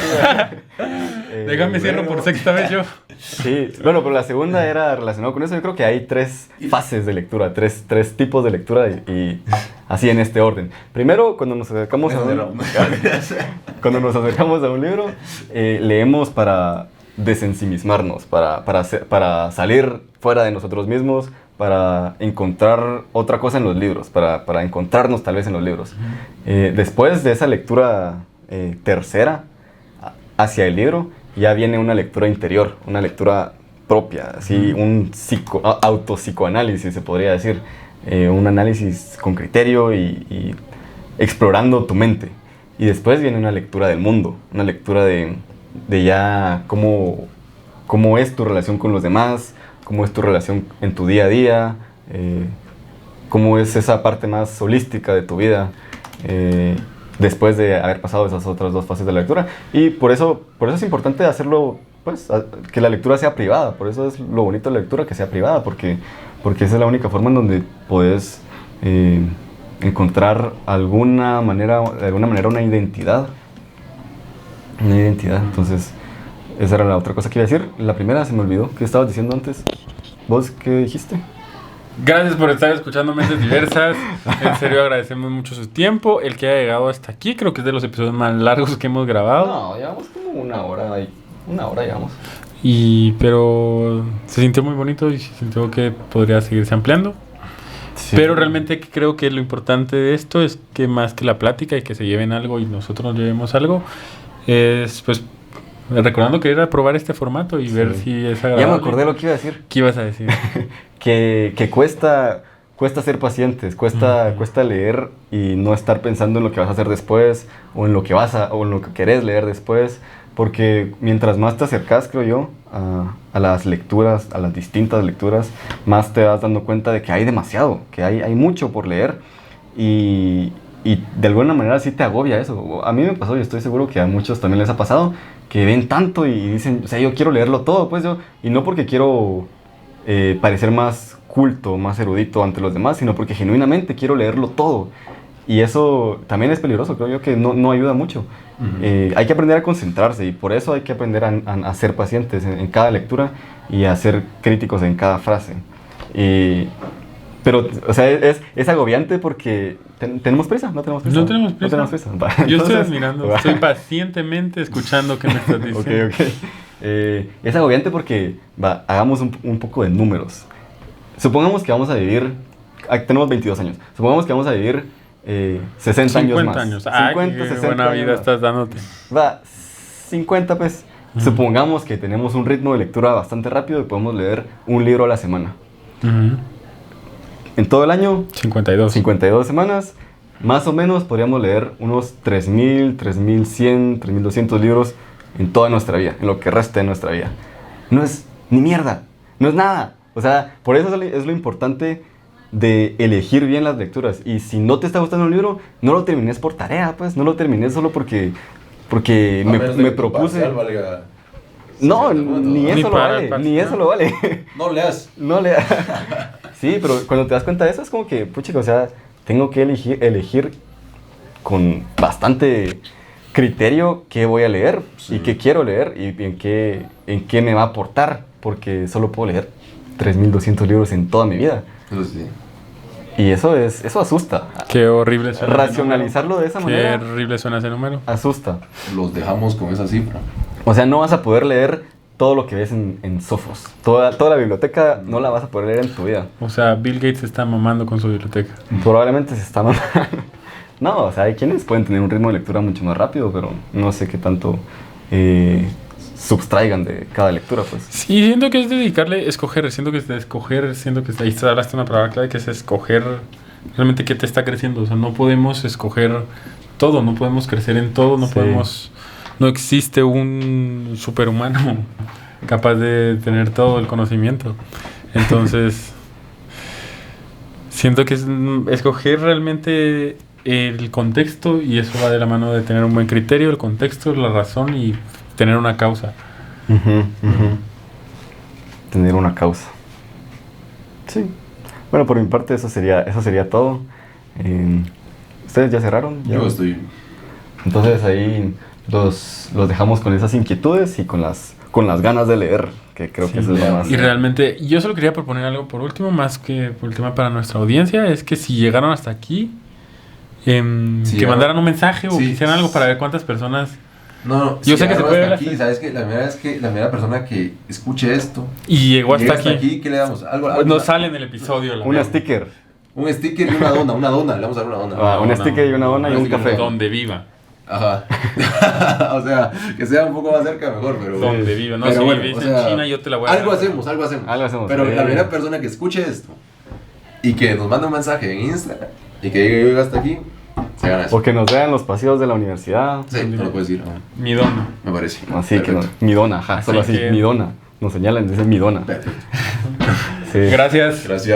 Déjame cierro por sexta vez yo. Sí, bueno, pero la segunda era relacionada con eso. Yo creo que hay 3 fases de lectura, tres tipos de lectura y así en este orden. Primero, cuando nos acercamos a un libro, leemos para desensimismarnos, para salir fuera de nosotros mismos, para encontrar otra cosa en los libros, para encontrarnos tal vez en los libros. Después de esa lectura tercera hacia el libro, ya viene una lectura interior, una lectura propia, así, un autopsicoanálisis se podría decir, un análisis con criterio y explorando tu mente. Y después viene una lectura del mundo, una lectura de ya cómo es tu relación con los demás, cómo es tu relación en tu día a día, cómo es esa parte más holística de tu vida, después de haber pasado esas otras 2 fases de la lectura. Y por eso es importante hacerlo, pues, que la lectura sea privada. Por eso es lo bonito de la lectura, que sea privada, porque esa es la única forma en donde puedes encontrar de alguna manera una identidad. Una identidad. Entonces, esa era la otra cosa que iba a decir. La primera se me olvidó. ¿Qué estabas diciendo antes? ¿Vos qué dijiste? Gracias por estar escuchando Mentes Diversas. En serio, agradecemos mucho su tiempo. El que haya llegado hasta aquí, creo que es de los episodios más largos que hemos grabado. No, llevamos como una hora ahí. Una hora llevamos. Pero se sintió muy bonito y se sintió que podría seguirse ampliando. Sí. Pero realmente creo que lo importante de esto es que más que la plática y que se lleven algo y nosotros nos llevemos algo, es pues recordando que era probar este formato y ver si es agradable. Ya me acordé lo que iba a decir. ¿Qué ibas a decir? que cuesta ser pacientes, cuesta leer y no estar pensando en lo que vas a hacer después o en lo que querés leer después, porque mientras más te acercas, creo yo, a las lecturas, a las distintas lecturas, más te vas dando cuenta de que hay demasiado, que hay mucho por leer y de alguna manera sí te agobia eso. A mí me pasó y estoy seguro que a muchos también les ha pasado, que ven tanto y dicen, o sea, yo quiero leerlo todo, pues yo, y no porque quiero parecer más culto, más erudito ante los demás, sino porque genuinamente quiero leerlo todo. Y eso también es peligroso, creo yo que no ayuda mucho. Uh-huh. Hay que aprender a concentrarse y por eso hay que aprender a ser pacientes en cada lectura y a ser críticos en cada frase. Pero, o sea, es agobiante porque tenemos prisa, ¿no tenemos prisa? No tenemos prisa. No tenemos prisa. Yo estoy admirando, estoy pacientemente escuchando qué me estás diciendo. Ok. Es agobiante porque, hagamos un poco de números. Supongamos que vamos a vivir, tenemos 22 años, supongamos que vamos a vivir 60 años más. 50 años. 50, 60 buena vida años estás dándote. 50 pues. Uh-huh. Supongamos que tenemos un ritmo de lectura bastante rápido y podemos leer un libro a la semana. Uh-huh. En todo el año, 52 semanas, más o menos podríamos leer unos 3.000, 3.100, 3.200 libros en toda nuestra vida, en lo que resta de nuestra vida. No es ni mierda, no es nada. O sea, por eso es lo importante de elegir bien las lecturas. Y si no te está gustando un libro, no lo termines por tarea, pues. No lo termines solo porque me propuse. No, ni eso lo vale. Ni eso lo vale. No leas. Sí, pero cuando te das cuenta de eso es como que, puchica, o sea, tengo que elegir con bastante criterio qué voy a leer y qué quiero leer y en qué me va a aportar, porque solo puedo leer 3.200 libros en toda mi vida. Eso sí. Y eso asusta. Qué horrible suena. Racionalizarlo de esa manera. Qué horrible suena ese número. Asusta. Los dejamos con esa cifra. O sea, no vas a poder leer todo lo que ves en Sophos. Toda la biblioteca no la vas a poder leer en tu vida. O sea, Bill Gates se está mamando con su biblioteca. Probablemente se está mamando. No, o sea, hay quienes pueden tener un ritmo de lectura mucho más rápido, pero no sé qué tanto subtraigan de cada lectura, pues. Sí, siento que es escoger, siento que ahí te hablaste una palabra clave, que es escoger realmente qué te está creciendo. O sea, no podemos escoger todo, no podemos crecer en todo, no existe un superhumano capaz de tener todo el conocimiento. Entonces, siento que es escoger realmente el contexto, y eso va de la mano de tener un buen criterio, el contexto, la razón y tener una causa. Tener una causa. Sí. Bueno, por mi parte eso sería todo. ¿Ustedes ya cerraron? Yo estoy. Entonces ahí los dejamos con esas inquietudes y con las ganas de leer, que creo que eso es lo más. Y realmente, yo solo quería proponer algo por último, más que por el tema para nuestra audiencia, es que si llegaron hasta aquí, que mandaran un mensaje o hicieran algo para ver cuántas personas. No, yo sé que se puede ver aquí, sabes que la primera persona que escuche esto y llegó hasta aquí, ¿qué le damos? Algo nos sale en el episodio un sticker. Un sticker y una dona, le vamos a dar una dona. Un sticker y una dona y un café. Donde viva. Ajá. O sea, que sea un poco más cerca mejor, pero donde viva. No, pero si bueno, vives en China, yo te la voy a algo dar. Algo hacemos. Pero la primera persona que escuche esto y que nos mande un mensaje en Instagram y que llegue hasta aquí, se gana eso. O que nos vean los pasillos de la universidad. Sí, no lo puedes decir. Mi dona. Me parece. Así perfecto. Que mi dona, ajá, solo así, mi dona. Nos señalan, dice mi dona. Perfecto. Sí. Gracias. Muchas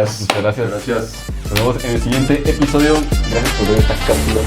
gracias. Nos vemos en el siguiente episodio. Gracias por ver esta cápsula.